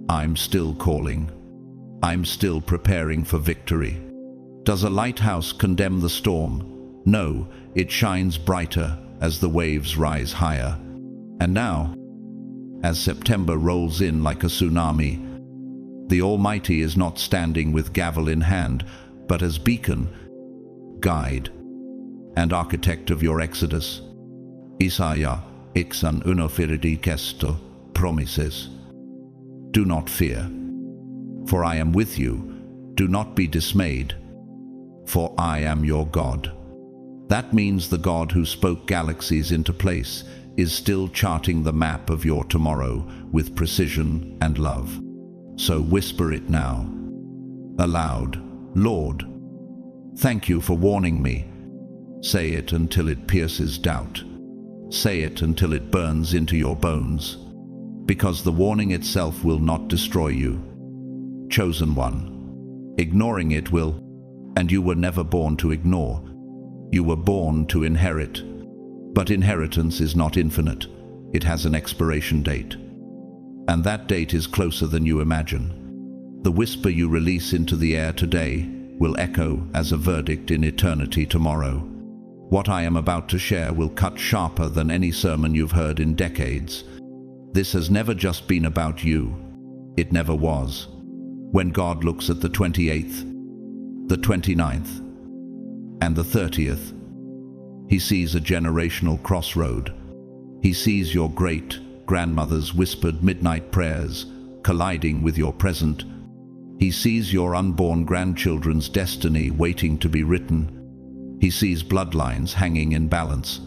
I'm still calling. I'm still preparing for victory." Does a lighthouse condemn the storm? No, it shines brighter as the waves rise higher. And now, as September rolls in like a tsunami, the Almighty is not standing with gavel in hand, but as beacon, guide, and architect of your exodus. Isaiah 61:1 promises, "Do not fear, for I am with you. Do not be dismayed, for I am your God." That means the God who spoke galaxies into place is still charting the map of your tomorrow with precision and love. So whisper it now, aloud, "Lord, thank you for warning me." Say it until it pierces doubt. Say it until it burns into your bones. Because the warning itself will not destroy you. Chosen one. Ignoring it will, and you were never born to ignore. You were born to inherit. But inheritance is not infinite. It has an expiration date. And that date is closer than you imagine. The whisper you release into the air today will echo as a verdict in eternity tomorrow. What I am about to share will cut sharper than any sermon you've heard in decades. This has never just been about you. It never was. When God looks at the 28th, the 29th, and the 30th, he sees a generational crossroad. He sees your great-grandmother's whispered midnight prayers colliding with your present. He sees your unborn grandchildren's destiny waiting to be written. He sees bloodlines hanging in balance.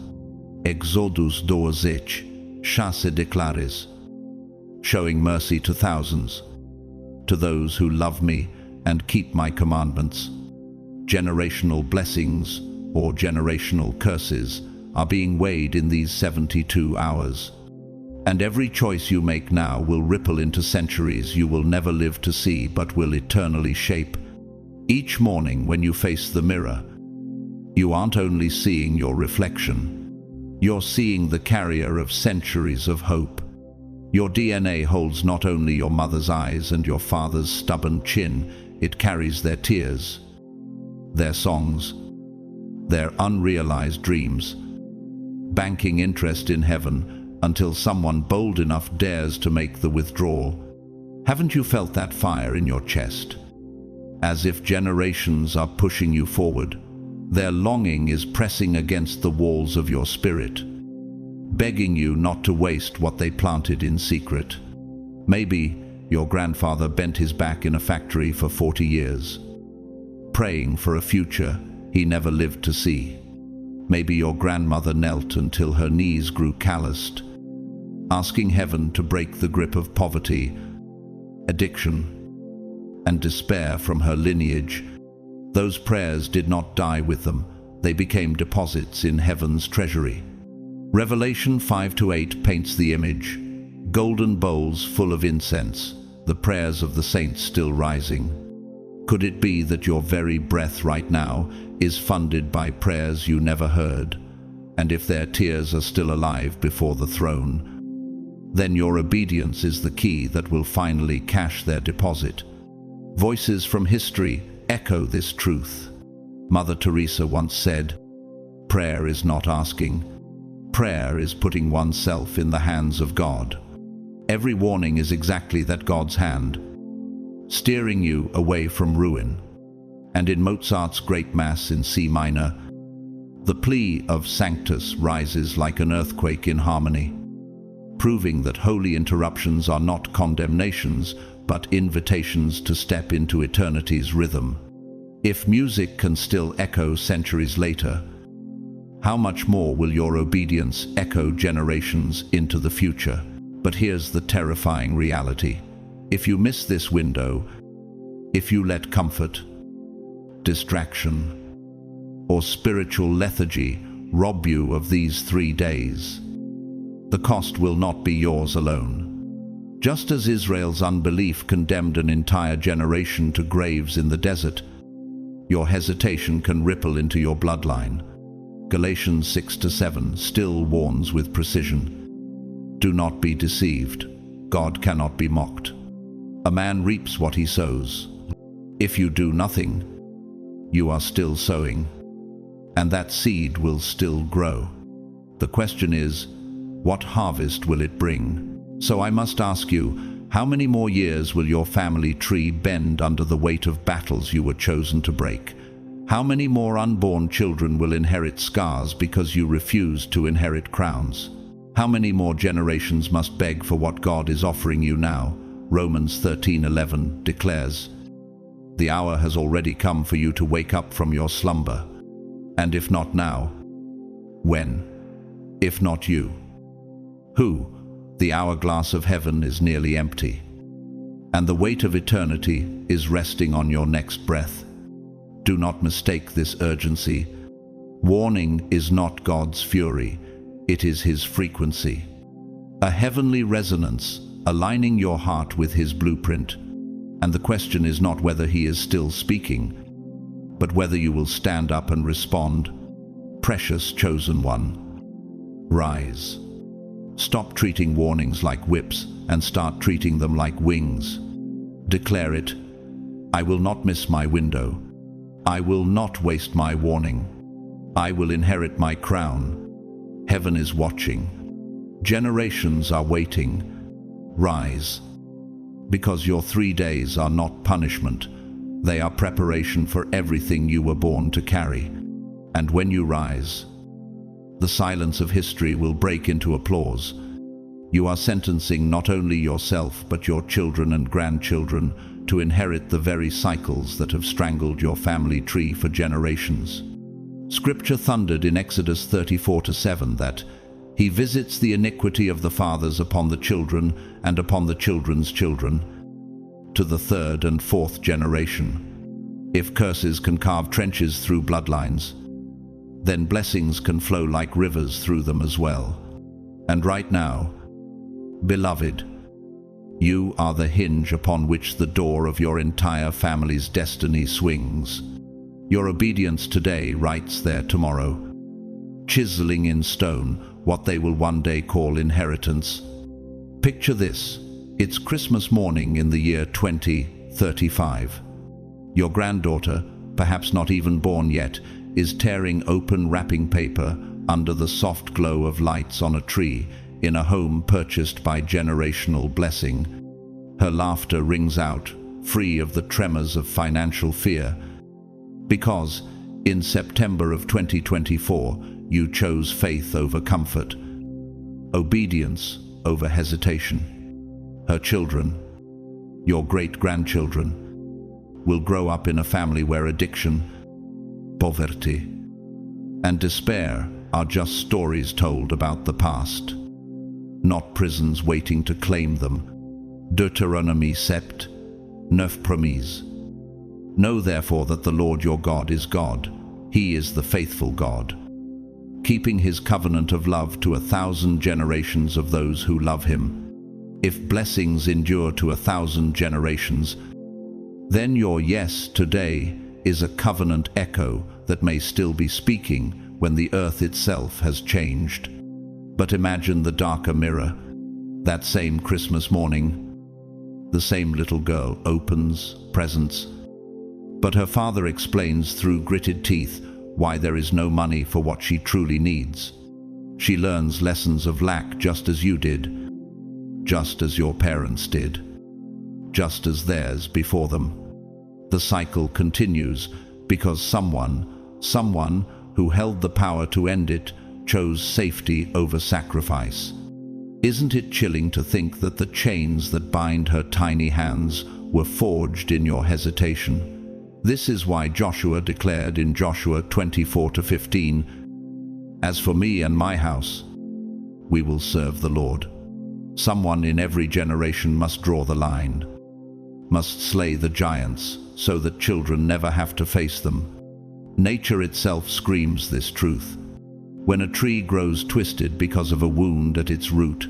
Exodus 2:6 declares, showing mercy to thousands, to those who love me and keep my commandments. Generational blessings or generational curses are being weighed in these 72 hours. And every choice you make now will ripple into centuries you will never live to see but will eternally shape. Each morning when you face the mirror, you aren't only seeing your reflection, you're seeing the carrier of centuries of hope. Your DNA holds not only your mother's eyes and your father's stubborn chin, it carries their tears, their songs, their unrealized dreams, banking interest in heaven until someone bold enough dares to make the withdrawal. Haven't you felt that fire in your chest? As if generations are pushing you forward. Their longing is pressing against the walls of your spirit, begging you not to waste what they planted in secret. Maybe your grandfather bent his back in a factory for 40 years, praying for a future he never lived to see. Maybe your grandmother knelt until her knees grew calloused, asking heaven to break the grip of poverty, addiction, and despair from her lineage. Those prayers did not die with them. They became deposits in heaven's treasury. Revelation 5-8 paints the image. Golden bowls full of incense, the prayers of the saints still rising. Could it be that your very breath right now is funded by prayers you never heard? And if their tears are still alive before the throne, then your obedience is the key that will finally cash their deposit. Voices from history echo this truth. Mother Teresa once said, "Prayer is not asking. Prayer is putting oneself in the hands of God." Every warning is exactly that, God's hand, steering you away from ruin. And in Mozart's Great Mass in C minor, the plea of Sanctus rises like an earthquake in harmony. proving that holy interruptions are not condemnations, but invitations to step into eternity's rhythm. If music can still echo centuries later, how much more will your obedience echo generations into the future? But here's the terrifying reality. If you miss this window, if you let comfort, distraction, or spiritual lethargy rob you of these 3 days, the cost will not be yours alone. Just as Israel's unbelief condemned an entire generation to graves in the desert, your hesitation can ripple into your bloodline. Galatians 6-7 still warns with precision. Do not be deceived. God cannot be mocked. A man reaps what he sows. If you do nothing, you are still sowing, and that seed will still grow. The question is, what harvest will it bring? So I must ask you, how many more years will your family tree bend under the weight of battles you were chosen to break? How many more unborn children will inherit scars because you refused to inherit crowns? How many more generations must beg for what God is offering you now? Romans 13:11 declares, "The hour has already come for you to wake up from your slumber. And if not now, when? If not you, who? The hourglass of heaven is nearly empty, and the weight of eternity is resting on your next breath. Do not mistake this urgency. Warning is not God's fury, it is His frequency. A heavenly resonance aligning your heart with His blueprint. And the question is not whether He is still speaking, but whether you will stand up and respond. Precious chosen one, rise. Stop treating warnings like whips and start treating them like wings. Declare it. I will not miss my window. I will not waste my warning. I will inherit my crown. Heaven is watching. Generations are waiting. Rise. Because your 3 days are not punishment. They are preparation for everything you were born to carry. And when you rise, the silence of history will break into applause. You are sentencing not only yourself but your children and grandchildren to inherit the very cycles that have strangled your family tree for generations. Scripture thundered in Exodus 34:7 that He visits the iniquity of the fathers upon the children and upon the children's children, to the 3rd and 4th generation. If curses can carve trenches through bloodlines, then blessings can flow like rivers through them as well. And right now, beloved, you are the hinge upon which the door of your entire family's destiny swings. Your obedience today writes their tomorrow, chiseling in stone what they will one day call inheritance. Picture this. It's Christmas morning in the year 2035. Your granddaughter, perhaps not even born yet, is tearing open wrapping paper under the soft glow of lights on a tree in a home purchased by generational blessing. Her laughter rings out, free of the tremors of financial fear, because in September of 2024, you chose faith over comfort, obedience over hesitation. Her children, your great-grandchildren, will grow up in a family where addiction, poverty, and despair are just stories told about the past, not prisons waiting to claim them. Deuteronomy 7:9 promise. Know therefore that the Lord your God is God. He is the faithful God, keeping His covenant of love to 1,000 generations of those who love Him. If blessings endure to 1,000 generations, then your yes today is a covenant echo that may still be speaking when the earth itself has changed. But imagine the darker mirror. That same Christmas morning, the same little girl opens presents, but her father explains through gritted teeth why there is no money for what she truly needs. She learns lessons of lack just as you did, just as your parents did, just as theirs before them. The cycle continues because someone who held the power to end it chose safety over sacrifice. Isn't it chilling to think that the chains that bind her tiny hands were forged in your hesitation? This is why Joshua declared in Joshua 24-15, "As for me and my house, we will serve the Lord." Someone in every generation must draw the line, must slay the giants so that children never have to face them. Nature itself screams this truth. When a tree grows twisted because of a wound at its root,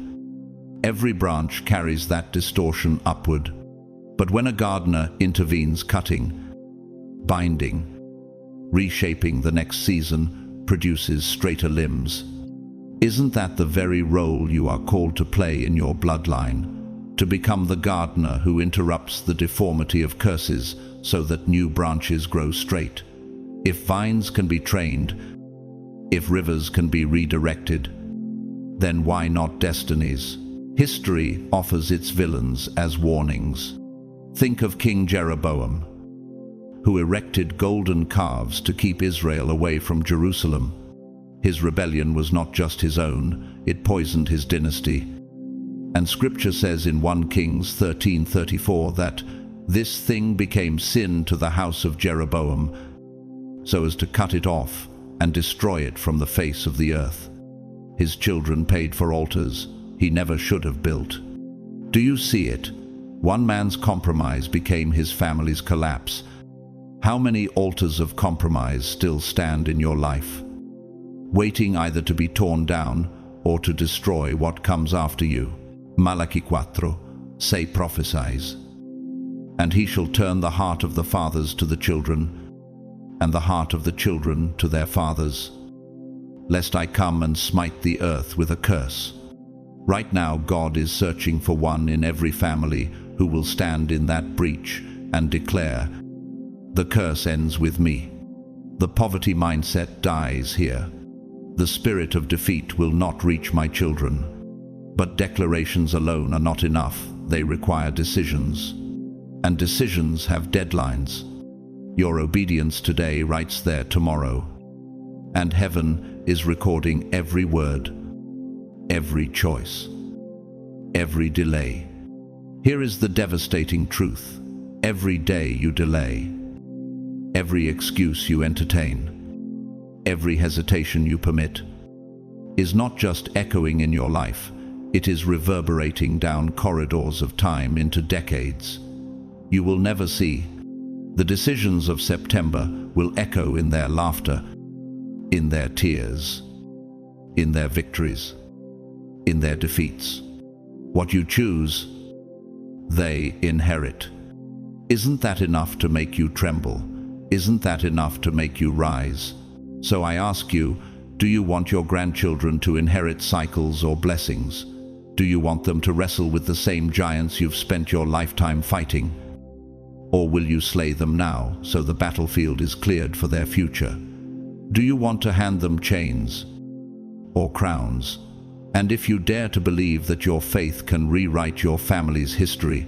every branch carries that distortion upward. But when a gardener intervenes, cutting, binding, reshaping the next season, produces straighter limbs. Isn't that the very role you are called to play in your bloodline? To become the gardener who interrupts the deformity of curses so that new branches grow straight. If vines can be trained, if rivers can be redirected, then why not destinies? History offers its villains as warnings. Think of King Jeroboam, who erected golden calves to keep Israel away from Jerusalem. His rebellion was not just his own, it poisoned his dynasty. And Scripture says in 1 Kings 13:34 that this thing became sin to the house of Jeroboam, so as to cut it off and destroy it from the face of the earth. His children paid for altars he never should have built. Do you see it? One man's compromise became his family's collapse. How many altars of compromise still stand in your life, waiting either to be torn down or to destroy what comes after you? Malachi 4, say prophesies. And he shall turn the heart of the fathers to the children, and the heart of the children to their fathers, lest I come and smite the earth with a curse. Right now, God is searching for one in every family who will stand in that breach and declare, "The curse ends with me." The poverty mindset dies here. The spirit of defeat will not reach my children. But declarations alone are not enough. They require decisions. And decisions have deadlines. Your obedience today writes their tomorrow. And heaven is recording every word, every choice, every delay. Here is the devastating truth. Every day you delay, every excuse you entertain, every hesitation you permit, is not just echoing in your life, it is reverberating down corridors of time into decades. You will never see. The decisions of September will echo in their laughter, in their tears, in their victories, in their defeats. What you choose, they inherit. Isn't that enough to make you tremble? Isn't that enough to make you rise? So I ask you, do you want your grandchildren to inherit cycles or blessings? Do you want them to wrestle with the same giants you've spent your lifetime fighting? Or will you slay them now so the battlefield is cleared for their future? Do you want to hand them chains or crowns? And if you dare to believe that your faith can rewrite your family's history,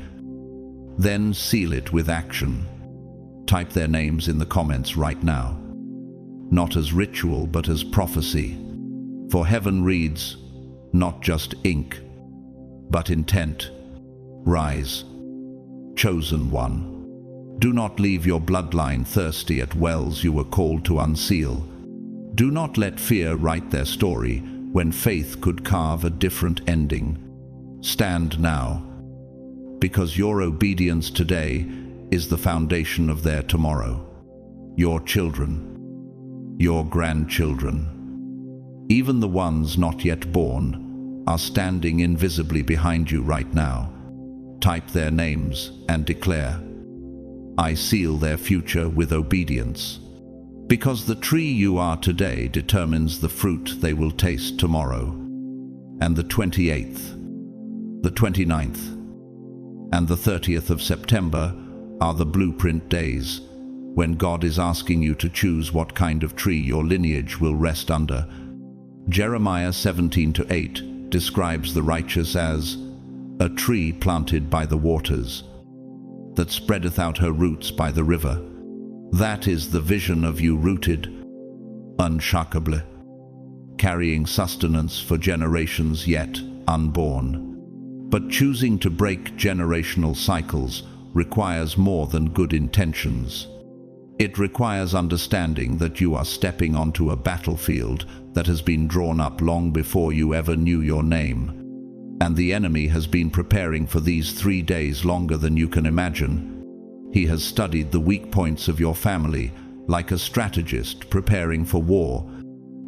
then seal it with action. Type their names in the comments right now. Not as ritual, but as prophecy. For heaven reads, not just ink, but intent. Rise, chosen one. Do not leave your bloodline thirsty at wells you were called to unseal. Do not let fear write their story when faith could carve a different ending. Stand now, because your obedience today is the foundation of their tomorrow. Your children, your grandchildren, even the ones not yet born, are standing invisibly behind you right now. Type their names and declare, I seal their future with obedience. Because the tree you are today determines the fruit they will taste tomorrow. And the 28th, the 29th, and the 30th of September are the blueprint days, when God is asking you to choose what kind of tree your lineage will rest under. Jeremiah 17:8 describes the righteous as a tree planted by the waters, that spreadeth out her roots by the river. That is the vision of you rooted, unshakable, carrying sustenance for generations yet unborn. But choosing to break generational cycles requires more than good intentions. It requires understanding that you are stepping onto a battlefield that has been drawn up long before you ever knew your name. And the enemy has been preparing for these 3 days longer than you can imagine. He has studied the weak points of your family like a strategist preparing for war.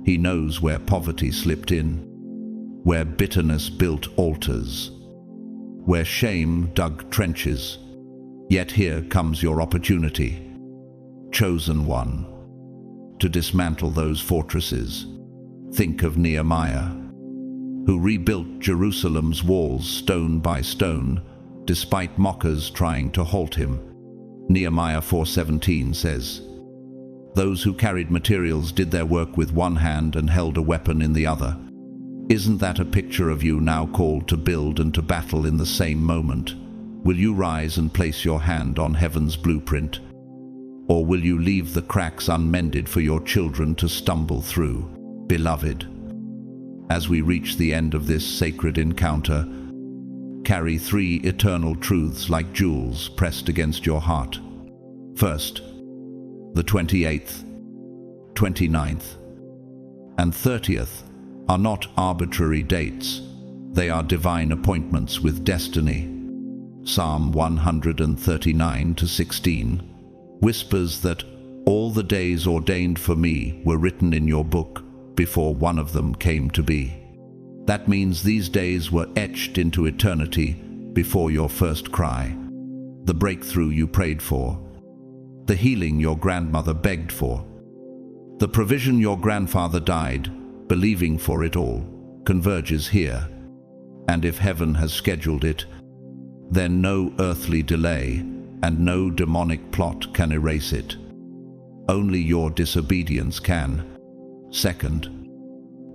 He knows where poverty slipped in, where bitterness built altars, where shame dug trenches. Yet here comes your opportunity, chosen one, to dismantle those fortresses. Think of Nehemiah, who rebuilt Jerusalem's walls stone by stone, despite mockers trying to halt him. Nehemiah 4:17 says, "Those who carried materials did their work with one hand and held a weapon in the other." Isn't that a picture of you now called to build and to battle in the same moment? Will you rise and place your hand on heaven's blueprint? Or will you leave the cracks unmended for your children to stumble through? Beloved, as we reach the end of this sacred encounter, carry 3 eternal truths like jewels pressed against your heart. First, the 28th, 29th, and 30th are not arbitrary dates. They are divine appointments with destiny. Psalm 139:16 whispers that all the days ordained for me were written in your book before one of them came to be. That means these days were etched into eternity before your first cry, the breakthrough you prayed for, the healing your grandmother begged for, the provision your grandfather died believing for it all, converges here. And if heaven has scheduled it, then no earthly delay and no demonic plot can erase it. Only your disobedience can. Second,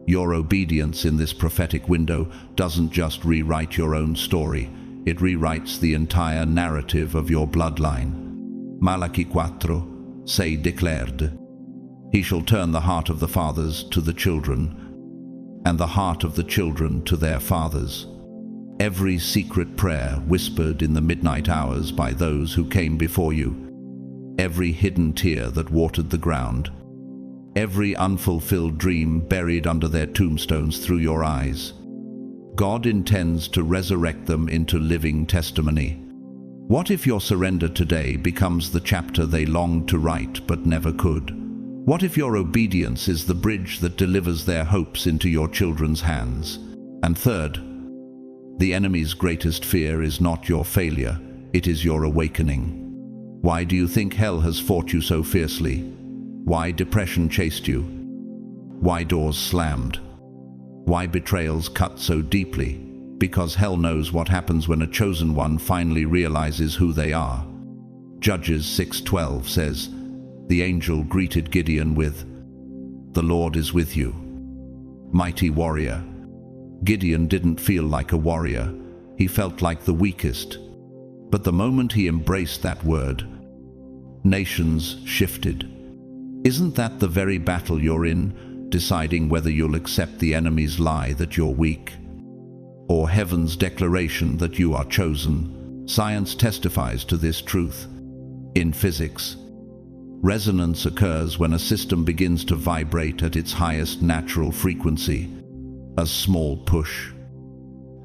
your obedience in this prophetic window doesn't just rewrite your own story, it rewrites the entire narrative of your bloodline. Malachi 4:6 declared, "He shall turn the heart of the fathers to the children, and the heart of the children to their fathers." Every secret prayer whispered in the midnight hours by those who came before you, every hidden tear that watered the ground, every unfulfilled dream buried under their tombstones through your eyes, God intends to resurrect them into living testimony. What if your surrender today becomes the chapter they longed to write but never could? What if your obedience is the bridge that delivers their hopes into your children's hands? And third, the enemy's greatest fear is not your failure, it is your awakening. Why do you think hell has fought you so fiercely? Why depression chased you? Why doors slammed? Why betrayals cut so deeply? Because hell knows what happens when a chosen one finally realizes who they are. Judges 6:12 says, "The angel greeted Gideon with, 'The Lord is with you, mighty warrior.'" Gideon didn't feel like a warrior, he felt like the weakest. But the moment he embraced that word, nations shifted. Isn't that the very battle you're in, deciding whether you'll accept the enemy's lie that you're weak, or heaven's declaration that you are chosen? Science testifies to this truth. In physics, resonance occurs when a system begins to vibrate at its highest natural frequency. A small push,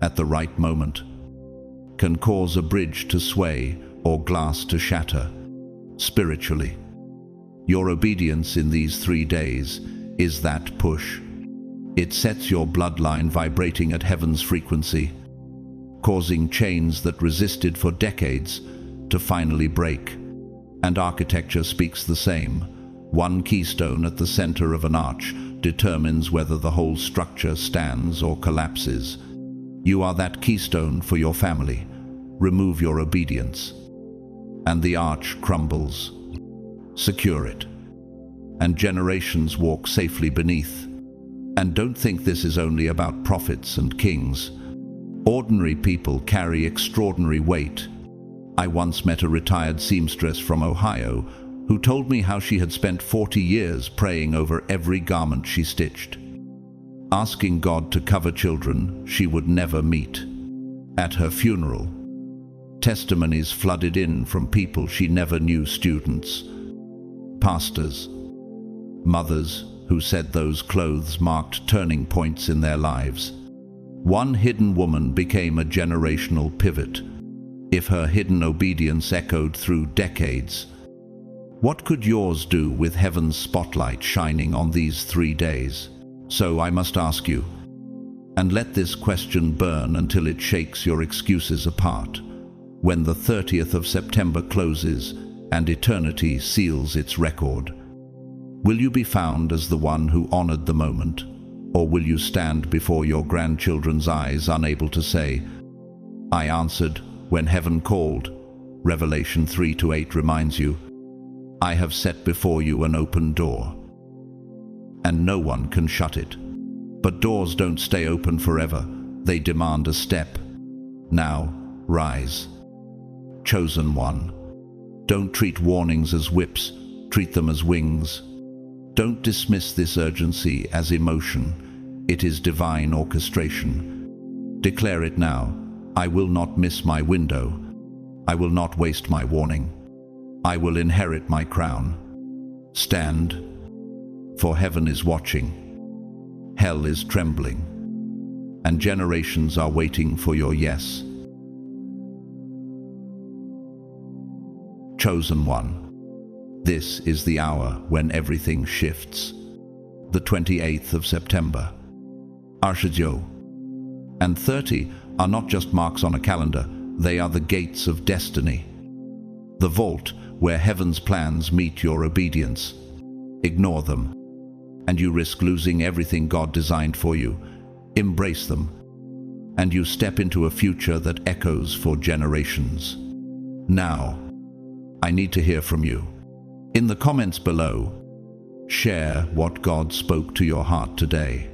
at the right moment, can cause a bridge to sway or glass to shatter. Spiritually, your obedience in these 3 days is that push. It sets your bloodline vibrating at heaven's frequency, causing chains that resisted for decades to finally break. And architecture speaks the same. One keystone at the center of an arch determines whether the whole structure stands or collapses. You are that keystone for your family. Remove your obedience, and the arch crumbles. Secure it, and generations walk safely beneath. And don't think this is only about prophets and kings. Ordinary people carry extraordinary weight. I once met a retired seamstress from Ohio who told me how she had spent 40 years praying over every garment she stitched. asking God to cover children she would never meet. At her funeral, testimonies flooded in from people she never knew, students, pastors, mothers who said those clothes marked turning points in their lives. One hidden woman became a generational pivot. If her hidden obedience echoed through decades, what could yours do with heaven's spotlight shining on these 3 days? So I must ask you, and let this question burn until it shakes your excuses apart. When the 30th of September closes and eternity seals its record, will you be found as the one who honored the moment? Or will you stand before your grandchildren's eyes unable to say, "I answered when heaven called"? Revelation 3-8 reminds you, "I have set before you an open door, and no one can shut it." But doors don't stay open forever. They demand a step. Now, rise. Chosen one. Don't treat warnings as whips. Treat them as wings. Don't dismiss this urgency as emotion. It is divine orchestration. Declare it now. I will not miss my window. I will not waste my warning. I will inherit my crown. Stand, for heaven is watching. Hell is trembling, and generations are waiting for your yes. Chosen one. This is the hour when everything shifts. The 28th of September. Arshadjo. And 30 are not just marks on a calendar, they are the gates of destiny. The vault where heaven's plans meet your obedience. Ignore them, and you risk losing everything God designed for you. Embrace them, and you step into a future that echoes for generations. Now, I need to hear from you. In the comments below, share what God spoke to your heart today.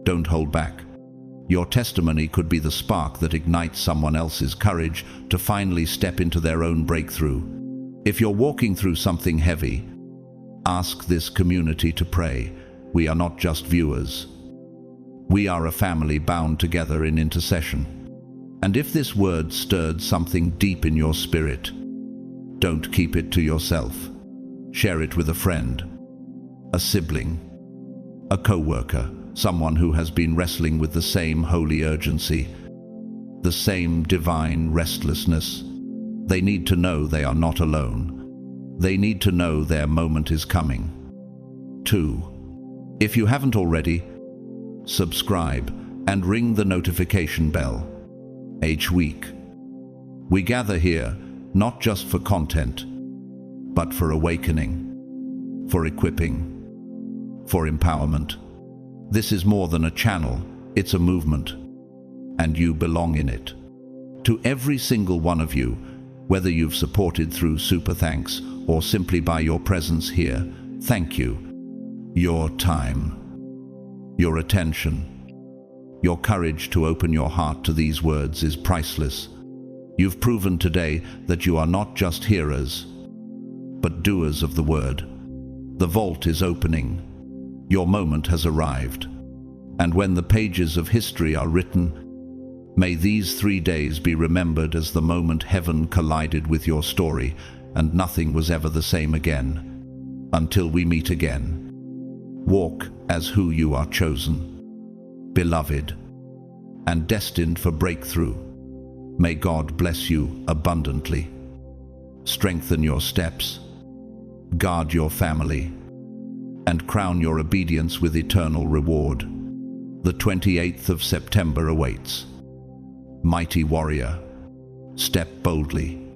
Don't hold back. Your testimony could be the spark that ignites someone else's courage to finally step into their own breakthrough. If you're walking through something heavy, ask this community to pray. We are not just viewers. We are a family bound together in intercession. And if this word stirred something deep in your spirit, don't keep it to yourself. Share it with a friend, a sibling, a co-worker, someone who has been wrestling with the same holy urgency, the same divine restlessness. They need to know they are not alone. They need to know their moment is coming. 2. If you haven't already, subscribe and ring the notification bell. Each week, we gather here not just for content, but for awakening, for equipping, for empowerment. This is more than a channel, it's a movement, and you belong in it. To every single one of you, whether you've supported through super thanks or simply by your presence here, thank you. Your time, your attention, your courage to open your heart to these words is priceless. You've proven today that you are not just hearers, but doers of the word. The vault is opening. Your moment has arrived. And when the pages of history are written, may these 3 days be remembered as the moment heaven collided with your story and nothing was ever the same again. Until we meet again, walk as who you are chosen, beloved, and destined for breakthrough. May God bless you abundantly. Strengthen your steps, guard your family, and crown your obedience with eternal reward. The 28th of September awaits. Mighty warrior, step boldly.